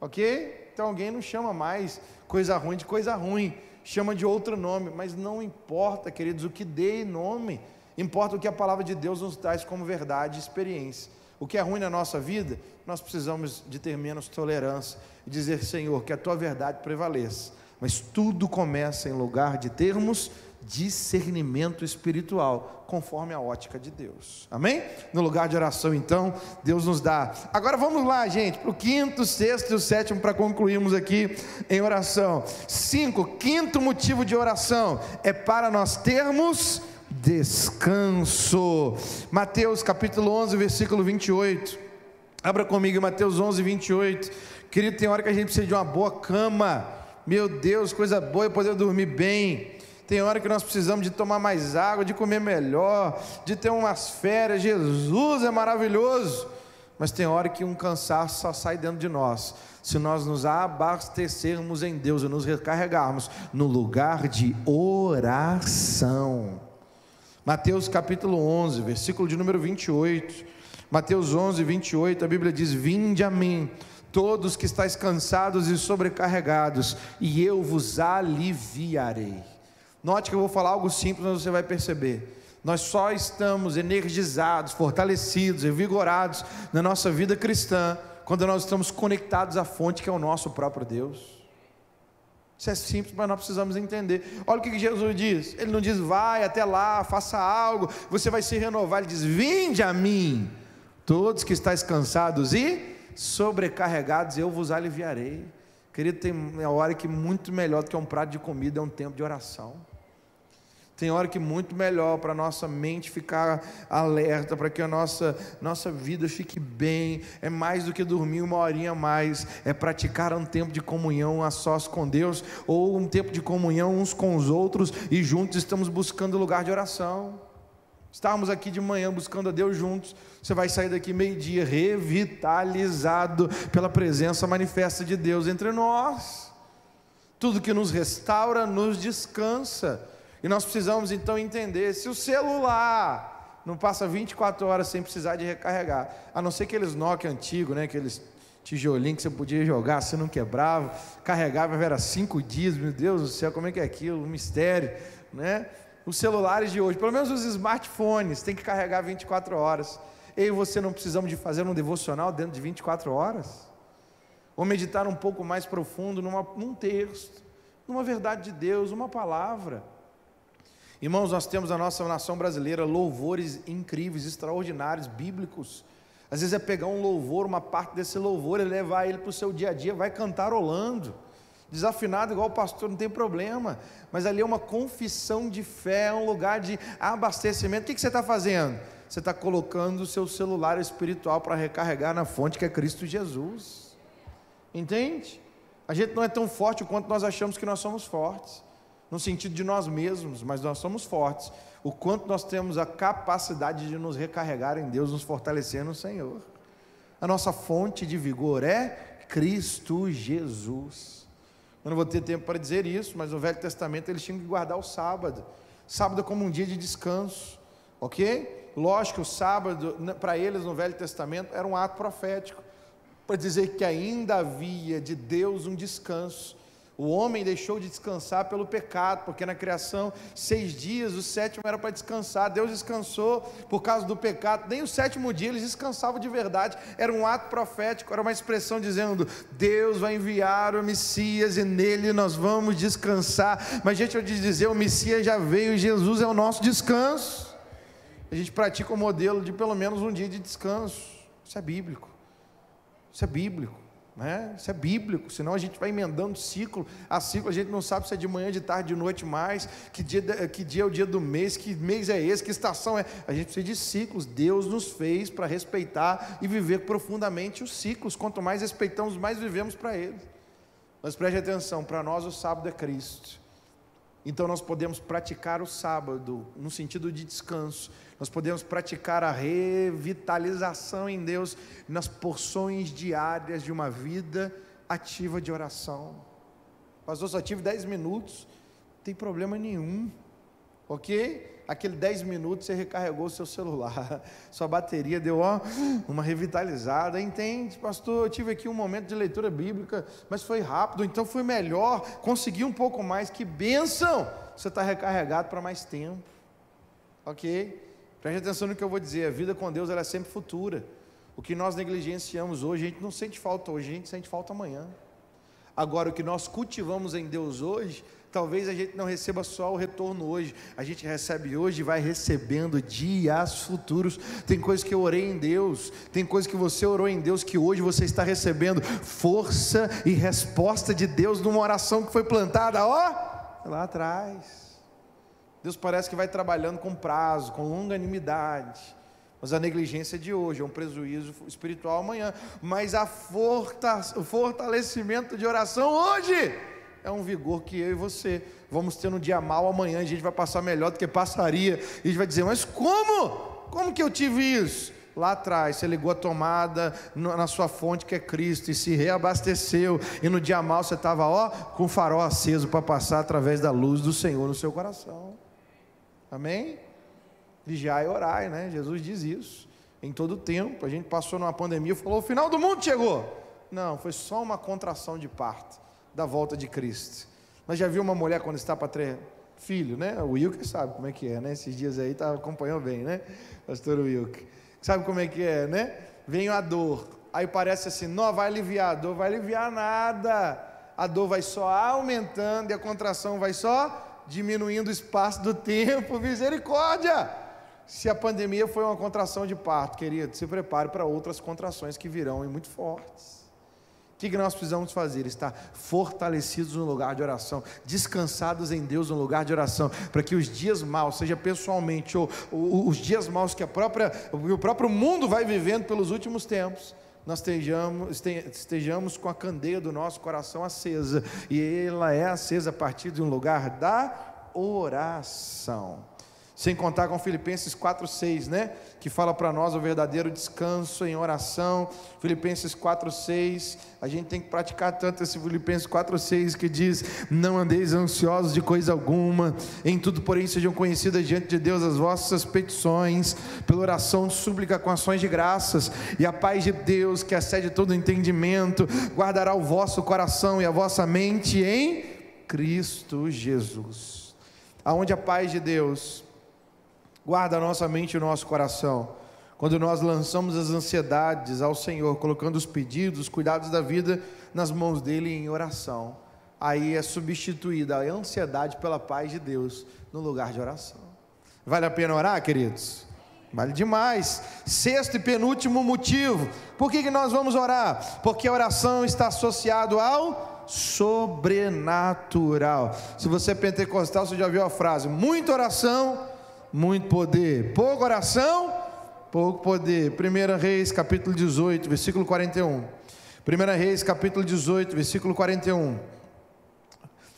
ok? Então alguém não chama mais coisa ruim de coisa ruim, chama de outro nome, mas não importa, queridos, o que dê nome, importa o que a palavra de Deus nos traz como verdade e experiência. O que é ruim na nossa vida, nós precisamos de ter menos tolerância e dizer, Senhor, que a tua verdade prevaleça. Mas tudo começa em lugar de termos discernimento espiritual, conforme a ótica de Deus, amém? No lugar de oração, então, Deus nos dá. Agora vamos lá, gente, para o quinto, sexto e o sétimo, para concluirmos aqui em oração. 5, quinto motivo de oração, é para nós termos descanso. Mateus capítulo 11, versículo 28, abra comigo em Mateus 11, 28, querido, tem hora que a gente precisa de uma boa cama, meu Deus, coisa boa é poder dormir bem. Tem hora que nós precisamos de tomar mais água, de comer melhor, de ter umas férias. Jesus é maravilhoso, mas tem hora que um cansaço só sai dentro de nós, se nós nos abastecermos em Deus e nos recarregarmos no lugar de oração. Mateus capítulo 11, versículo de número 28, Mateus 11, 28, a Bíblia diz, vinde a mim, todos que estáis cansados e sobrecarregados, e eu vos aliviarei. Note que eu vou falar algo simples, mas você vai perceber, nós só estamos energizados, fortalecidos, revigorados na nossa vida cristã, quando nós estamos conectados à fonte que é o nosso próprio Deus. Isso é simples, mas nós precisamos entender. Olha o que Jesus diz, ele não diz, vai até lá, faça algo, você vai se renovar, ele diz, vinde a mim, todos que estáis cansados e sobrecarregados, eu vos aliviarei. Querido, tem uma hora que muito melhor do que um prato de comida é um tempo de oração. Tem hora que muito melhor para a nossa mente ficar alerta, para que a nossa vida fique bem, é mais do que dormir uma horinha a mais, é praticar um tempo de comunhão a sós com Deus, ou um tempo de comunhão uns com os outros, e juntos estamos buscando lugar de oração. Estávamos aqui de manhã buscando a Deus juntos, você vai sair daqui meio-dia revitalizado pela presença manifesta de Deus entre nós. Tudo que nos restaura, nos descansa. E nós precisamos então entender, se o celular não passa 24 horas sem precisar de recarregar, a não ser aqueles Nokia antigos, né, aqueles tijolinhos que você podia jogar, se não quebrava, carregava, era 5 dias, meu Deus do céu, como é que é aquilo, um mistério, né? Os celulares de hoje, pelo menos os smartphones, tem que carregar 24 horas, eu e você não precisamos de fazer um devocional dentro de 24 horas, ou meditar um pouco mais profundo num texto, numa verdade de Deus, uma palavra. Irmãos, nós temos na nossa nação brasileira louvores incríveis, extraordinários, bíblicos. Às vezes é pegar um louvor, uma parte desse louvor e levar ele para o seu dia a dia, vai cantarolando, desafinado igual o pastor, não tem problema, mas ali é uma confissão de fé, é um lugar de abastecimento. O que você está fazendo? Você está colocando o seu celular espiritual para recarregar na fonte que é Cristo Jesus, entende? A gente não é tão forte quanto nós achamos que nós somos fortes, no sentido de nós mesmos, mas nós somos fortes, o quanto nós temos a capacidade de nos recarregar em Deus, nos fortalecer no Senhor. A nossa fonte de vigor é Cristo Jesus. Eu não vou ter tempo para dizer isso, mas no Velho Testamento eles tinham que guardar o sábado como um dia de descanso, ok? Lógico que o sábado, para eles no Velho Testamento, era um ato profético, para dizer que ainda havia de Deus um descanso. O homem deixou de descansar pelo pecado, porque na criação 6 dias, o 7º era para descansar. Deus descansou por causa do pecado. Nem o 7º dia eles descansavam de verdade. Era um ato profético, era uma expressão dizendo: Deus vai enviar o Messias e nele nós vamos descansar. Mas gente, eu te dizer, o Messias já veio e Jesus é o nosso descanso. A gente pratica o modelo de pelo menos um dia de descanso. Isso é bíblico. Isso é bíblico. Isso é bíblico, senão a gente vai emendando ciclo a ciclo, a gente não sabe se é de manhã, de tarde, de noite mais, que dia é o dia do mês, que mês é esse, que estação é, a gente precisa de ciclos. Deus nos fez para respeitar e viver profundamente os ciclos, quanto mais respeitamos, mais vivemos para Ele. Mas preste atenção, para nós o sábado é Cristo, então nós podemos praticar o sábado no sentido de descanso, nós podemos praticar a revitalização em Deus nas porções diárias de uma vida ativa de oração. Pastor, só tive 10 minutos, não tem problema nenhum, ok? Aquele 10 minutos você recarregou o seu celular, sua bateria deu uma revitalizada, entende? Pastor, eu tive aqui um momento de leitura bíblica, mas foi rápido, então foi melhor, consegui um pouco mais, que bênção! Você está recarregado para mais tempo, ok? Preste atenção no que eu vou dizer, a vida com Deus ela é sempre futura. O que nós negligenciamos hoje, a gente não sente falta hoje, a gente sente falta amanhã. Agora, o que nós cultivamos em Deus hoje, talvez a gente não receba só o retorno hoje, a gente recebe hoje e vai recebendo dias futuros. Tem coisas que eu orei em Deus, tem coisas que você orou em Deus, que hoje você está recebendo força e resposta de Deus numa oração que foi plantada, lá atrás. Deus parece que vai trabalhando com prazo, com longanimidade, mas a negligência de hoje é um prejuízo espiritual amanhã, mas o fortalecimento de oração hoje é um vigor que eu e você vamos ter no dia mal amanhã. A gente vai passar melhor do que passaria, e a gente vai dizer: mas como que eu tive isso? Lá atrás você ligou a tomada na sua fonte que é Cristo e se reabasteceu, e no dia mal você estava com o farol aceso para passar através da luz do Senhor no seu coração. Amém? Vigiai e orai, né? Jesus diz isso em todo o tempo. A gente passou numa pandemia e falou: o final do mundo chegou. Não, foi só uma contração de parto da volta de Cristo. Mas já viu uma mulher quando está para ter filho, né? O Wilker sabe como é que é, né? Esses dias aí acompanhou bem, né? Pastor Wilker sabe como é que é, né? Vem a dor, aí parece assim: não, vai aliviar. A dor vai aliviar nada, a dor vai só aumentando e a contração vai só diminuindo o espaço do tempo. Misericórdia! Se a pandemia foi uma contração de parto, querido, se prepare para outras contrações que virão e muito fortes. O que nós precisamos fazer? Estar fortalecidos no lugar de oração, descansados em Deus no lugar de oração, para que os dias maus, seja pessoalmente ou os dias maus que o próprio mundo vai vivendo pelos últimos tempos, nós estejamos com a candeia do nosso coração acesa, e ela é acesa a partir de um lugar da oração. Sem contar com Filipenses 4:6, né? Que fala para nós o verdadeiro descanso em oração. Filipenses 4:6, a gente tem que praticar tanto esse Filipenses 4:6, que diz: não andeis ansiosos de coisa alguma, em tudo porém sejam conhecidas diante de Deus as vossas petições, pela oração, súplica com ações de graças, e a paz de Deus, que excede todo entendimento, guardará o vosso coração e a vossa mente em Cristo Jesus. Aonde a paz de Deus guarda a nossa mente e o nosso coração, quando nós lançamos as ansiedades ao Senhor, colocando os pedidos, os cuidados da vida nas mãos dele em oração, aí é substituída a ansiedade pela paz de Deus no lugar de oração. Vale a pena orar, queridos? Vale demais. Sexto e penúltimo motivo, por que nós vamos orar? Porque a oração está associada ao sobrenatural. Se você é pentecostal, você já viu a frase: muita oração, muito poder; pouca oração, pouco poder. 1 Reis capítulo 18, versículo 41. 1 Reis capítulo 18, versículo 41.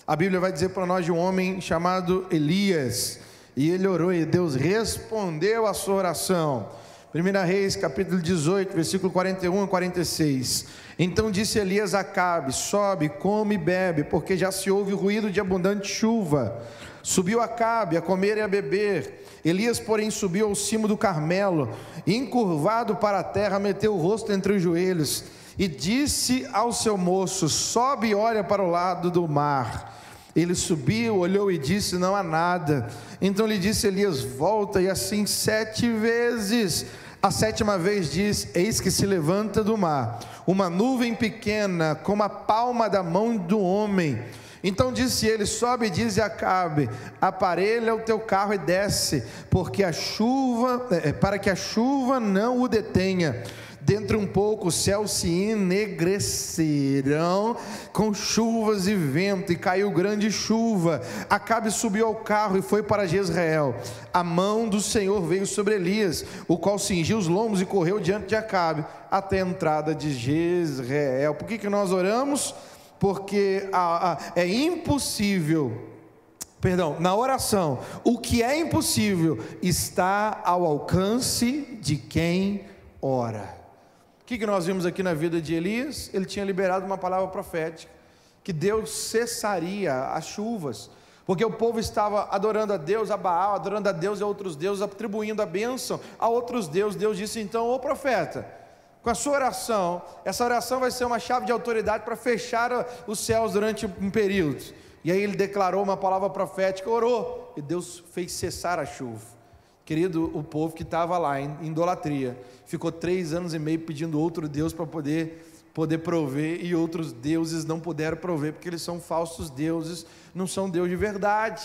A Bíblia vai dizer para nós de um homem chamado Elias, e ele orou e Deus respondeu a sua oração. 1 Reis capítulo 18, versículo 41 e 46. Então disse Elias a Acabe: sobe, come e bebe, porque já se ouve ruído de abundante chuva. Subiu Acabe a comer e a beber. Elias, porém, subiu ao cimo do Carmelo, e encurvado para a terra, meteu o rosto entre os joelhos, e disse ao seu moço: sobe e olha para o lado do mar. Ele subiu, olhou e disse: não há nada. Então lhe disse Elias: volta, e assim 7 vezes. A 7ª vez diz: eis que se levanta do mar uma nuvem pequena, como a palma da mão do homem. Então disse ele: sobe e dize a Acabe: aparelha o teu carro e desce, porque a chuva, para que a chuva não o detenha. Dentro um pouco os céus se ennegrecerão com chuvas e vento, e caiu grande chuva. Acabe subiu ao carro e foi para Jezreel. A mão do Senhor veio sobre Elias, o qual cingiu os lombos e correu diante de Acabe até a entrada de Jezreel. Por que nós oramos? Porque é impossível, na oração, o que é impossível está ao alcance de quem ora. O que nós vimos aqui na vida de Elias? Ele tinha liberado uma palavra profética, que Deus cessaria as chuvas, porque o povo estava adorando a Deus, a Baal, adorando a Deus e a outros deuses, atribuindo a bênção a outros deuses. Deus disse então: ô profeta, com a sua oração, essa oração vai ser uma chave de autoridade para fechar os céus durante um período. E aí ele declarou uma palavra profética, orou, e Deus fez cessar a chuva. Querido, o povo que estava lá em idolatria, ficou 3 anos e meio pedindo outro Deus para poder prover, e outros deuses não puderam prover, porque eles são falsos deuses, não são Deus de verdade.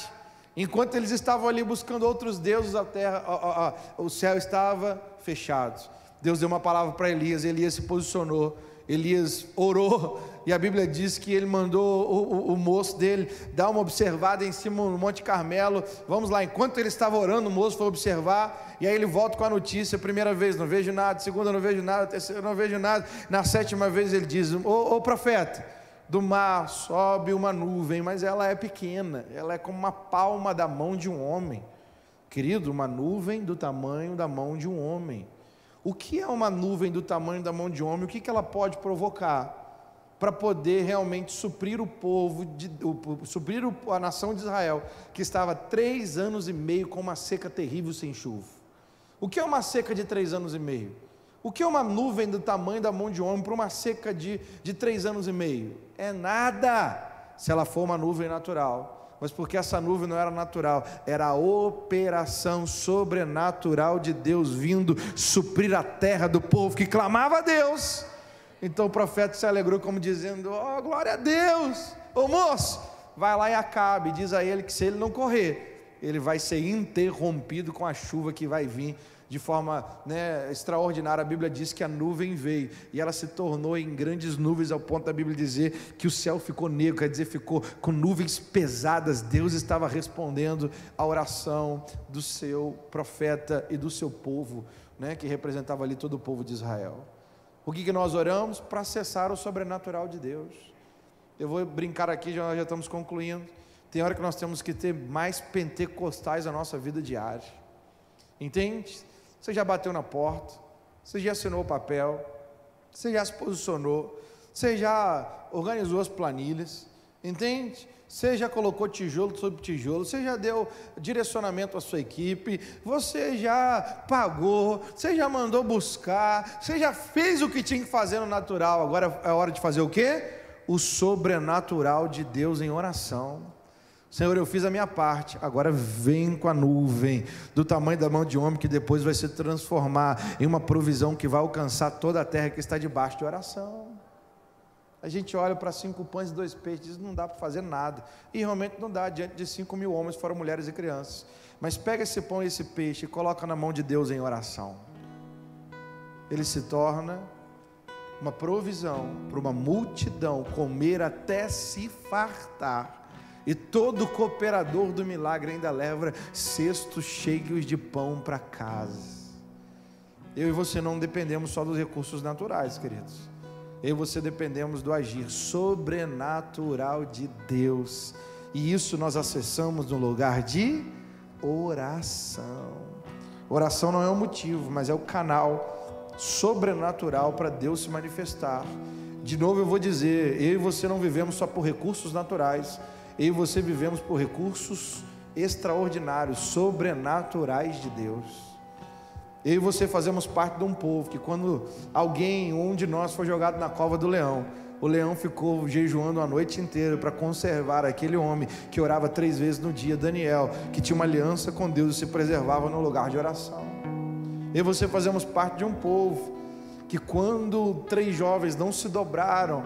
Enquanto eles estavam ali buscando outros deuses, a terra, o céu estava fechado. Deus deu uma palavra para Elias, Elias se posicionou, Elias orou, e a Bíblia diz que ele mandou o moço dele dar uma observada em cima do Monte Carmelo. Vamos lá, enquanto ele estava orando, o moço foi observar, e aí ele volta com a notícia: primeira vez, não vejo nada; segunda, não vejo nada; terceira, não vejo nada; na 7ª vez ele diz: ô profeta, do mar sobe uma nuvem, mas ela é pequena, ela é como uma palma da mão de um homem. Querido, uma nuvem do tamanho da mão de um homem. O que é uma nuvem do tamanho da mão de um homem? O que ela pode provocar para poder realmente suprir o povo, suprir a nação de Israel, que estava 3 anos e meio com uma seca terrível sem chuva? O que é uma seca de 3 anos e meio? O que é uma nuvem do tamanho da mão de um homem para uma seca de 3 anos e meio? É nada, se ela for uma nuvem natural. Mas porque essa nuvem não era natural, era a operação sobrenatural de Deus vindo suprir a terra do povo que clamava a Deus. Então o profeta se alegrou, como dizendo: ó, glória a Deus. Ô moço, vai lá e Acabe, diz a ele que se ele não correr, ele vai ser interrompido com a chuva que vai vir de forma extraordinária. A Bíblia diz que a nuvem veio, e ela se tornou em grandes nuvens, ao ponto da Bíblia dizer que o céu ficou negro, quer dizer, ficou com nuvens pesadas. Deus estava respondendo a oração do seu profeta e do seu povo, que representava ali todo o povo de Israel. O que nós oramos? Para acessar o sobrenatural de Deus. Eu vou brincar aqui, já estamos concluindo. Tem hora que nós temos que ter mais pentecostais na nossa vida diária, entende? Você já bateu na porta, você já assinou o papel, você já se posicionou, você já organizou as planilhas, entende? Você já colocou tijolo sobre tijolo, você já deu direcionamento à sua equipe, você já pagou, você já mandou buscar, você já fez o que tinha que fazer no natural. Agora é hora de fazer o quê? O sobrenatural de Deus em oração. Senhor, eu fiz a minha parte, agora vem com a nuvem do tamanho da mão de homem, que depois vai se transformar em uma provisão que vai alcançar toda a terra que está debaixo de oração. A gente olha para 5 pães e 2 peixes e diz: não dá para fazer nada, e realmente não dá, diante de 5.000 homens, fora mulheres e crianças. Mas pega esse pão e esse peixe e coloca na mão de Deus em oração, ele se torna uma provisão para uma multidão comer até se fartar. E todo cooperador do milagre ainda leva cestos cheios de pão para casa. Eu e você não dependemos só dos recursos naturais, queridos. Eu e você dependemos do agir sobrenatural de Deus. E isso nós acessamos no lugar de oração. Oração não é o motivo, mas é o canal sobrenatural para Deus se manifestar. De novo eu vou dizer, eu e você não vivemos só por recursos naturais. Eu e você vivemos por recursos extraordinários, sobrenaturais de Deus. Eu e você fazemos parte de um povo que quando um de nós foi jogado na cova do leão, o leão ficou jejuando a noite inteira para conservar aquele homem que orava 3 vezes no dia, Daniel, que tinha uma aliança com Deus e se preservava no lugar de oração. Eu e você fazemos parte de um povo que quando 3 jovens não se dobraram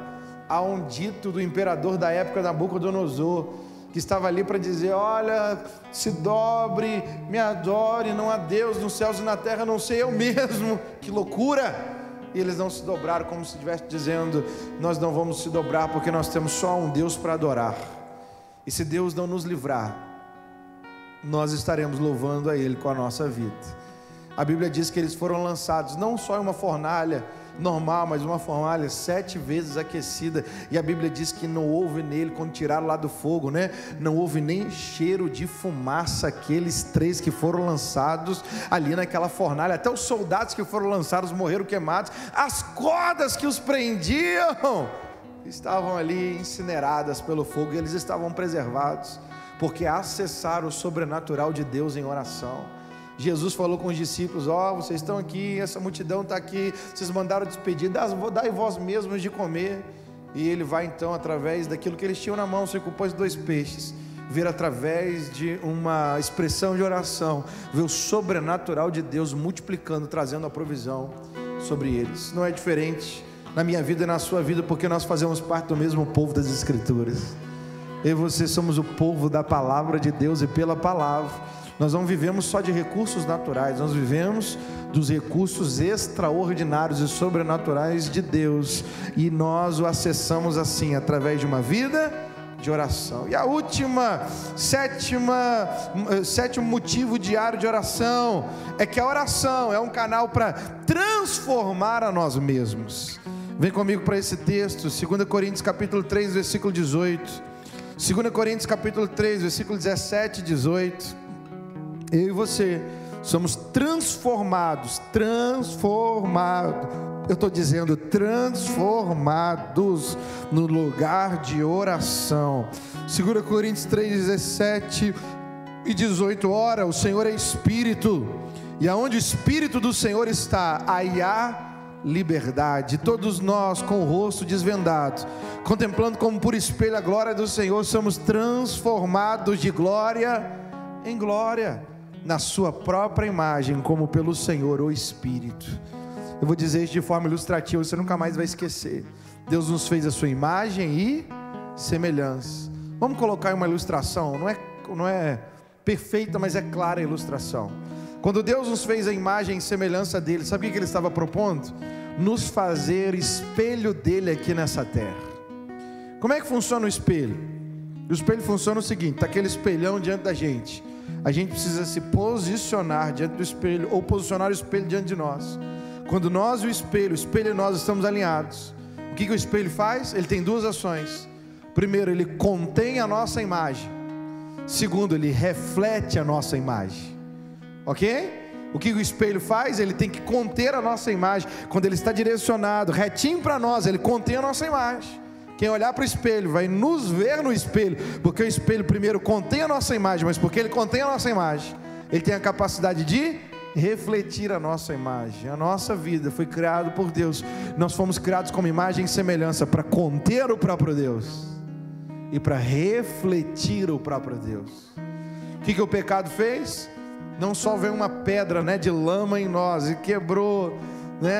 a um dito do imperador da época, Nabucodonosor, que estava ali para dizer: olha, se dobre, me adore, não há Deus nos céus e na terra, a não sei eu mesmo. Que loucura! E eles não se dobraram, como se estivesse dizendo: nós não vamos se dobrar porque nós temos só um Deus para adorar, e se Deus não nos livrar, nós estaremos louvando a Ele com a nossa vida. A Bíblia diz que eles foram lançados não só em uma fornalha normal, mas uma fornalha 7 vezes aquecida, e a Bíblia diz que não houve nele, quando tiraram lá do fogo, não houve nem cheiro de fumaça. Aqueles 3 que foram lançados ali naquela fornalha, até os soldados que foram lançados morreram queimados, as cordas que os prendiam estavam ali incineradas pelo fogo, e eles estavam preservados, porque acessaram o sobrenatural de Deus em oração. Jesus falou com os discípulos: vocês estão aqui, essa multidão está aqui, vocês mandaram despedir, dai vós mesmos de comer. E ele vai então, através daquilo que eles tinham na mão, se compôs 2 peixes, ver através de uma expressão de oração, ver o sobrenatural de Deus multiplicando, trazendo a provisão sobre eles. Não é diferente na minha vida e na sua vida, porque nós fazemos parte do mesmo povo das Escrituras. Eu e você somos o povo da palavra de Deus, e pela palavra nós não vivemos só de recursos naturais, nós vivemos dos recursos extraordinários e sobrenaturais de Deus, e nós o acessamos assim, através de uma vida de oração. E a sétimo motivo diário de oração é que a oração é um canal para transformar a nós mesmos. Vem comigo para esse texto, 2 Coríntios capítulo 3, versículo 18. 2 Coríntios capítulo 3, versículo 17 e 18. Eu e você somos transformados, eu estou dizendo transformados no lugar de oração. 2 Coríntios 3, 17 e 18. Ora, o Senhor é Espírito, e aonde o Espírito do Senhor está, aí há liberdade. Todos nós, com o rosto desvendado, contemplando como por espelho a glória do Senhor, somos transformados de glória em glória, na sua própria imagem, como pelo Senhor, o Espírito. Eu vou dizer isso de forma ilustrativa, você nunca mais vai esquecer. Deus nos fez a sua imagem e semelhança. Vamos colocar uma ilustração, não é perfeita, mas é clara a ilustração. Quando Deus nos fez a imagem e semelhança dele, sabe o que ele estava propondo? Nos fazer espelho dele aqui nessa terra. Como é que funciona o espelho? O espelho funciona o seguinte: está aquele espelhão diante da gente, a gente precisa se posicionar diante do espelho, ou posicionar o espelho diante de nós. Quando nós e o espelho e nós estamos alinhados, o que o espelho faz? Ele tem 2 ações. Primeiro, ele contém a nossa imagem. Segundo, ele reflete a nossa imagem. Ok? O que o espelho faz? Ele tem que conter a nossa imagem. Quando ele está direcionado retinho para nós, ele contém a nossa imagem. Quem olhar para o espelho vai nos ver no espelho, porque o espelho primeiro contém a nossa imagem, mas porque ele contém a nossa imagem, ele tem a capacidade de refletir a nossa imagem. A nossa vida foi criada por Deus, nós fomos criados como imagem e semelhança para conter o próprio Deus e para refletir o próprio Deus. O que o pecado fez? Não só veio uma pedra de lama em nós e quebrou,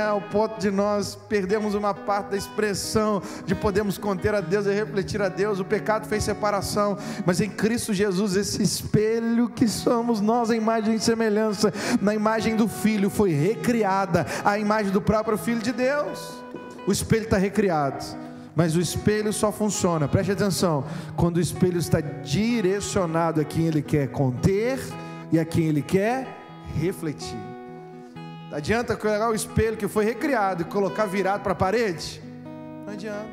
ao ponto de nós perdemos uma parte da expressão de podermos conter a Deus e refletir a Deus. O pecado fez separação, mas em Cristo Jesus, esse espelho que somos nós, a imagem e semelhança, na imagem do Filho, foi recriada, a imagem do próprio Filho de Deus. O espelho está recriado, mas o espelho só funciona, preste atenção, quando o espelho está direcionado a quem ele quer conter e a quem ele quer refletir. Não adianta pegar o espelho que foi recriado e colocar virado para a parede. Não adianta.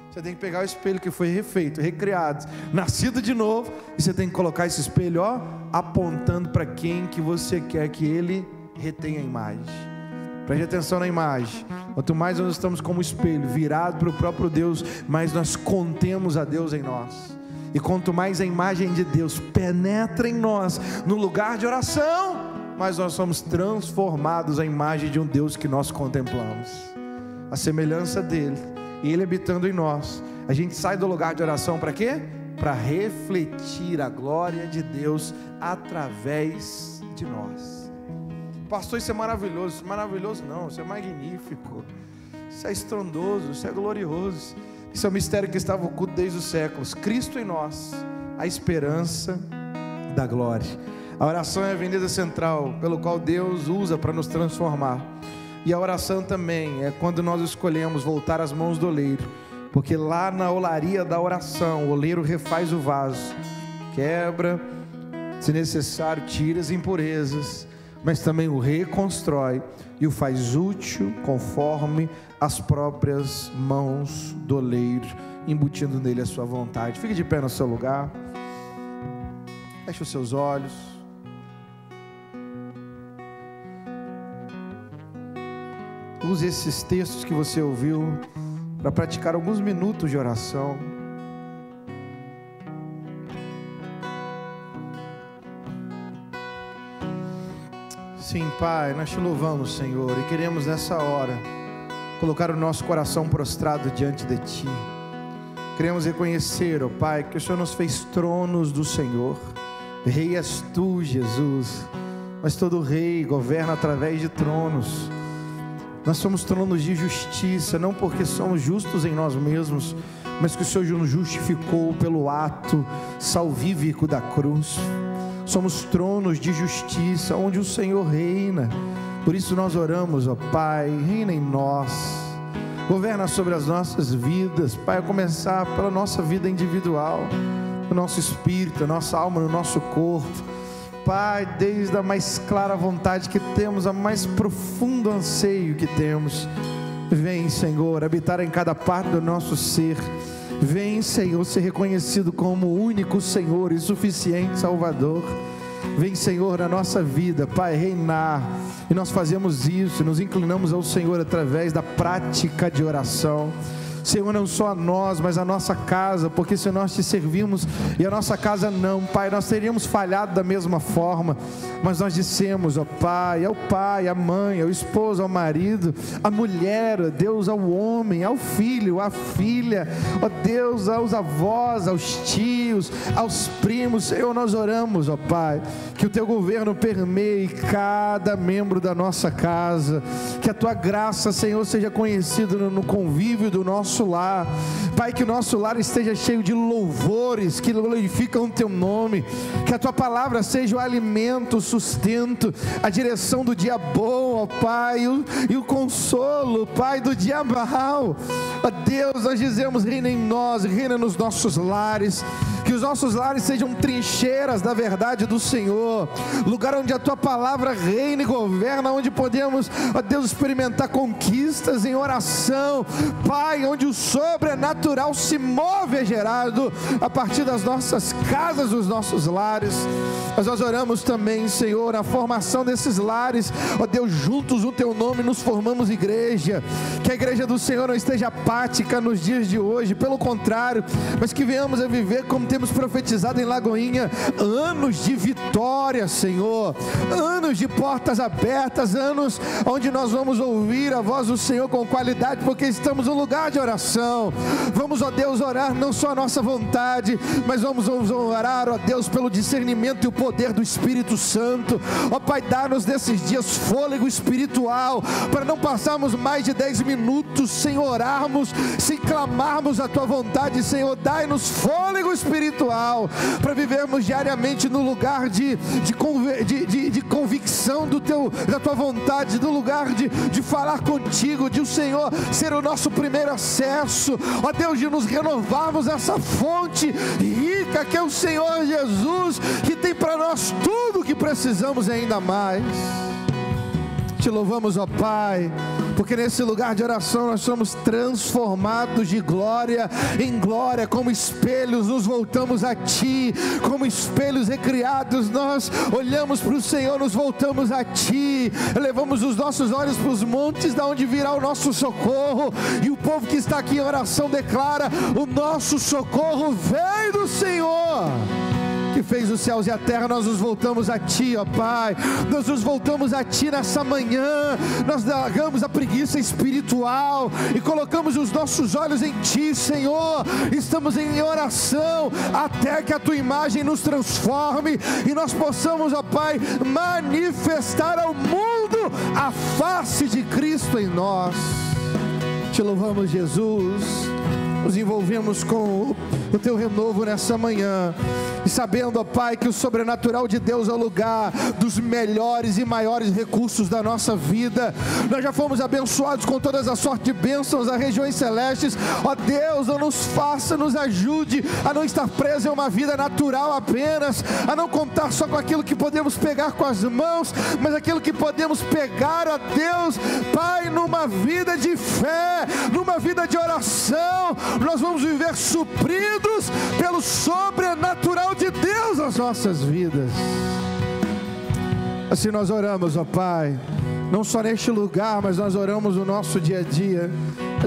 Você tem que pegar o espelho que foi refeito, recriado, nascido de novo, e você tem que colocar esse espelho apontando para quem que você quer que ele retenha a imagem. Preste atenção na imagem. Quanto mais nós estamos como espelho virado para o próprio Deus, mais nós contemos a Deus em nós. E quanto mais a imagem de Deus penetra em nós, no lugar de oração, mais nós somos transformados à imagem de um Deus que nós contemplamos, a semelhança dele, e ele habitando em nós. A gente sai do lugar de oração para quê? Para refletir a glória de Deus através de nós. Pastor, isso é maravilhoso. Isso é maravilhoso não, isso é magnífico, isso é estrondoso, isso é glorioso. Isso é um mistério que estava oculto desde os séculos. Cristo em nós, a esperança da glória. A oração é a avenida central pelo qual Deus usa para nos transformar. E a oração também é quando nós escolhemos voltar às mãos do oleiro, porque lá na olaria da oração, o oleiro refaz o vaso, quebra, se necessário, tira as impurezas, mas também o reconstrói e o faz útil conforme as próprias mãos do oleiro, embutindo nele a sua vontade. Fique de pé no seu lugar, feche os seus olhos. Use esses textos que você ouviu para praticar alguns minutos de oração. Sim, Pai, nós te louvamos, Senhor, e queremos nessa hora colocar o nosso coração prostrado diante de Ti. Queremos reconhecer, ó Pai, que o Senhor nos fez tronos do Senhor. Rei és Tu, Jesus, mas todo rei governa através de tronos. Nós somos tronos de justiça, não porque somos justos em nós mesmos, mas que o Senhor nos justificou pelo ato salvífico da cruz. Somos tronos de justiça, onde o Senhor reina. Por isso nós oramos, ó Pai, reina em nós, governa sobre as nossas vidas, Pai, a começar pela nossa vida individual, no nosso espírito, na nossa alma, no nosso corpo. Pai, desde a mais clara vontade que temos, a mais profundo anseio que temos, vem, Senhor, habitar em cada parte do nosso ser. Vem, Senhor, ser reconhecido como o único Senhor e suficiente Salvador. Vem, Senhor, na nossa vida, Pai, reinar. E nós fazemos isso, nos inclinamos ao Senhor através da prática de oração. Senhor, não só a nós, mas a nossa casa, porque se nós te servirmos e a nossa casa não, Pai, nós teríamos falhado da mesma forma. Mas nós dissemos, ó Pai, ao pai, à mãe, ao esposo, ao marido, à mulher, ó Deus, ao homem, ao filho, à filha, ó Deus, aos avós, aos tios, aos primos. Senhor, nós oramos, ó Pai, que o Teu governo permeie cada membro da nossa casa, que a Tua graça, Senhor, seja conhecida no convívio do nosso lar. Pai, que o nosso lar esteja cheio de louvores que glorificam o Teu nome, que a Tua palavra seja o alimento, o sustento, a direção do dia bom, ó Pai, e o consolo, Pai, do dia mau. Ó Deus, nós dizemos, reina em nós, reina nos nossos lares, que os nossos lares sejam trincheiras da verdade do Senhor, lugar onde a Tua palavra reina e governa, onde podemos, ó Deus, experimentar conquistas em oração, Pai, onde o sobrenatural se move, é gerado a partir das nossas casas, dos nossos lares. Mas nós oramos também, Senhor, a formação desses lares, ó Deus, juntos no Teu nome nos formamos igreja, que a igreja do Senhor não esteja apática nos dias de hoje, pelo contrário, mas que venhamos a viver como temos profetizado em Lagoinha, anos de vitória, Senhor, anos de portas abertas, anos onde nós vamos ouvir a voz do Senhor com qualidade, porque estamos no lugar de oração. Vamos, ó Deus, orar não só a nossa vontade, mas vamos orar, ó Deus, pelo discernimento e o poder do Espírito Santo. Ó Pai, dá-nos nesses dias fôlego espiritual, para não passarmos mais de 10 minutos sem orarmos, sem clamarmos a Tua vontade. Senhor, dai-nos fôlego espiritual, para vivermos diariamente no lugar de convicção da Tua vontade, no lugar de falar contigo, de o Senhor ser o nosso primeiro acesso, ó Deus, de nos renovarmos essa fonte rica que é o Senhor Jesus, que tem para nós tudo o que precisamos e ainda mais. Te louvamos, ó Pai, porque nesse lugar de oração nós somos transformados de glória em glória, como espelhos nos voltamos a Ti, como espelhos recriados nós olhamos para o Senhor, nos voltamos a Ti, elevamos os nossos olhos para os montes, da onde virá o nosso socorro, e o povo que está aqui em oração declara: o nosso socorro vem do Senhor. que fez os céus e a terra, nós nos voltamos a Ti, ó Pai. Nós nos voltamos a Ti nessa manhã. Nós largamos a preguiça espiritual e colocamos os nossos olhos em Ti, Senhor. Estamos em oração até que a Tua imagem nos transforme e nós possamos, ó Pai, manifestar ao mundo a face de Cristo em nós. Te louvamos, Jesus. Nos envolvemos com o Teu renovo nessa manhã, e sabendo, ó Pai, que o sobrenatural de Deus é o lugar dos melhores e maiores recursos da nossa vida. Nós já fomos abençoados com todas as sortes de bênçãos das regiões celestes. Ó Deus, não nos faça, nos ajude a não estar preso em uma vida natural apenas, a não contar só com aquilo que podemos pegar com as mãos, mas aquilo que podemos pegar, ó Deus, Pai, numa vida de fé, numa vida de oração. Nós vamos viver supridos pelo sobrenatural de Deus nas nossas vidas. Assim nós oramos, ó Pai, não só neste lugar, mas nós oramos no nosso dia a dia,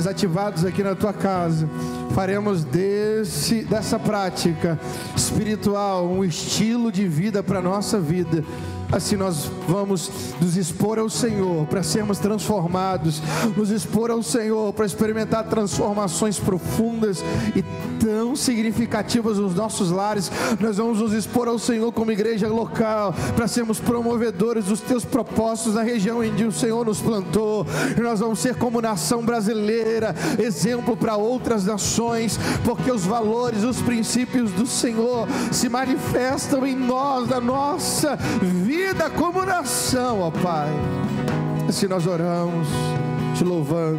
ativados aqui na Tua casa. Faremos dessa prática espiritual um estilo de vida para a nossa vida. Assim nós vamos nos expor ao Senhor para sermos transformados, nos expor ao Senhor para experimentar transformações profundas e tão significativas nos nossos lares. Nós vamos nos expor ao Senhor como igreja local para sermos promovedores dos Teus propósitos na região onde o Senhor nos plantou. E nós vamos ser, como nação brasileira, exemplo para outras nações, porque os valores, os princípios do Senhor se manifestam em nós, na nossa vida como nação, ó Pai. Assim nós oramos, Te louvando,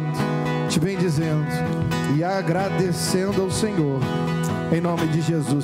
Te bendizendo e agradecendo ao Senhor, em nome de Jesus.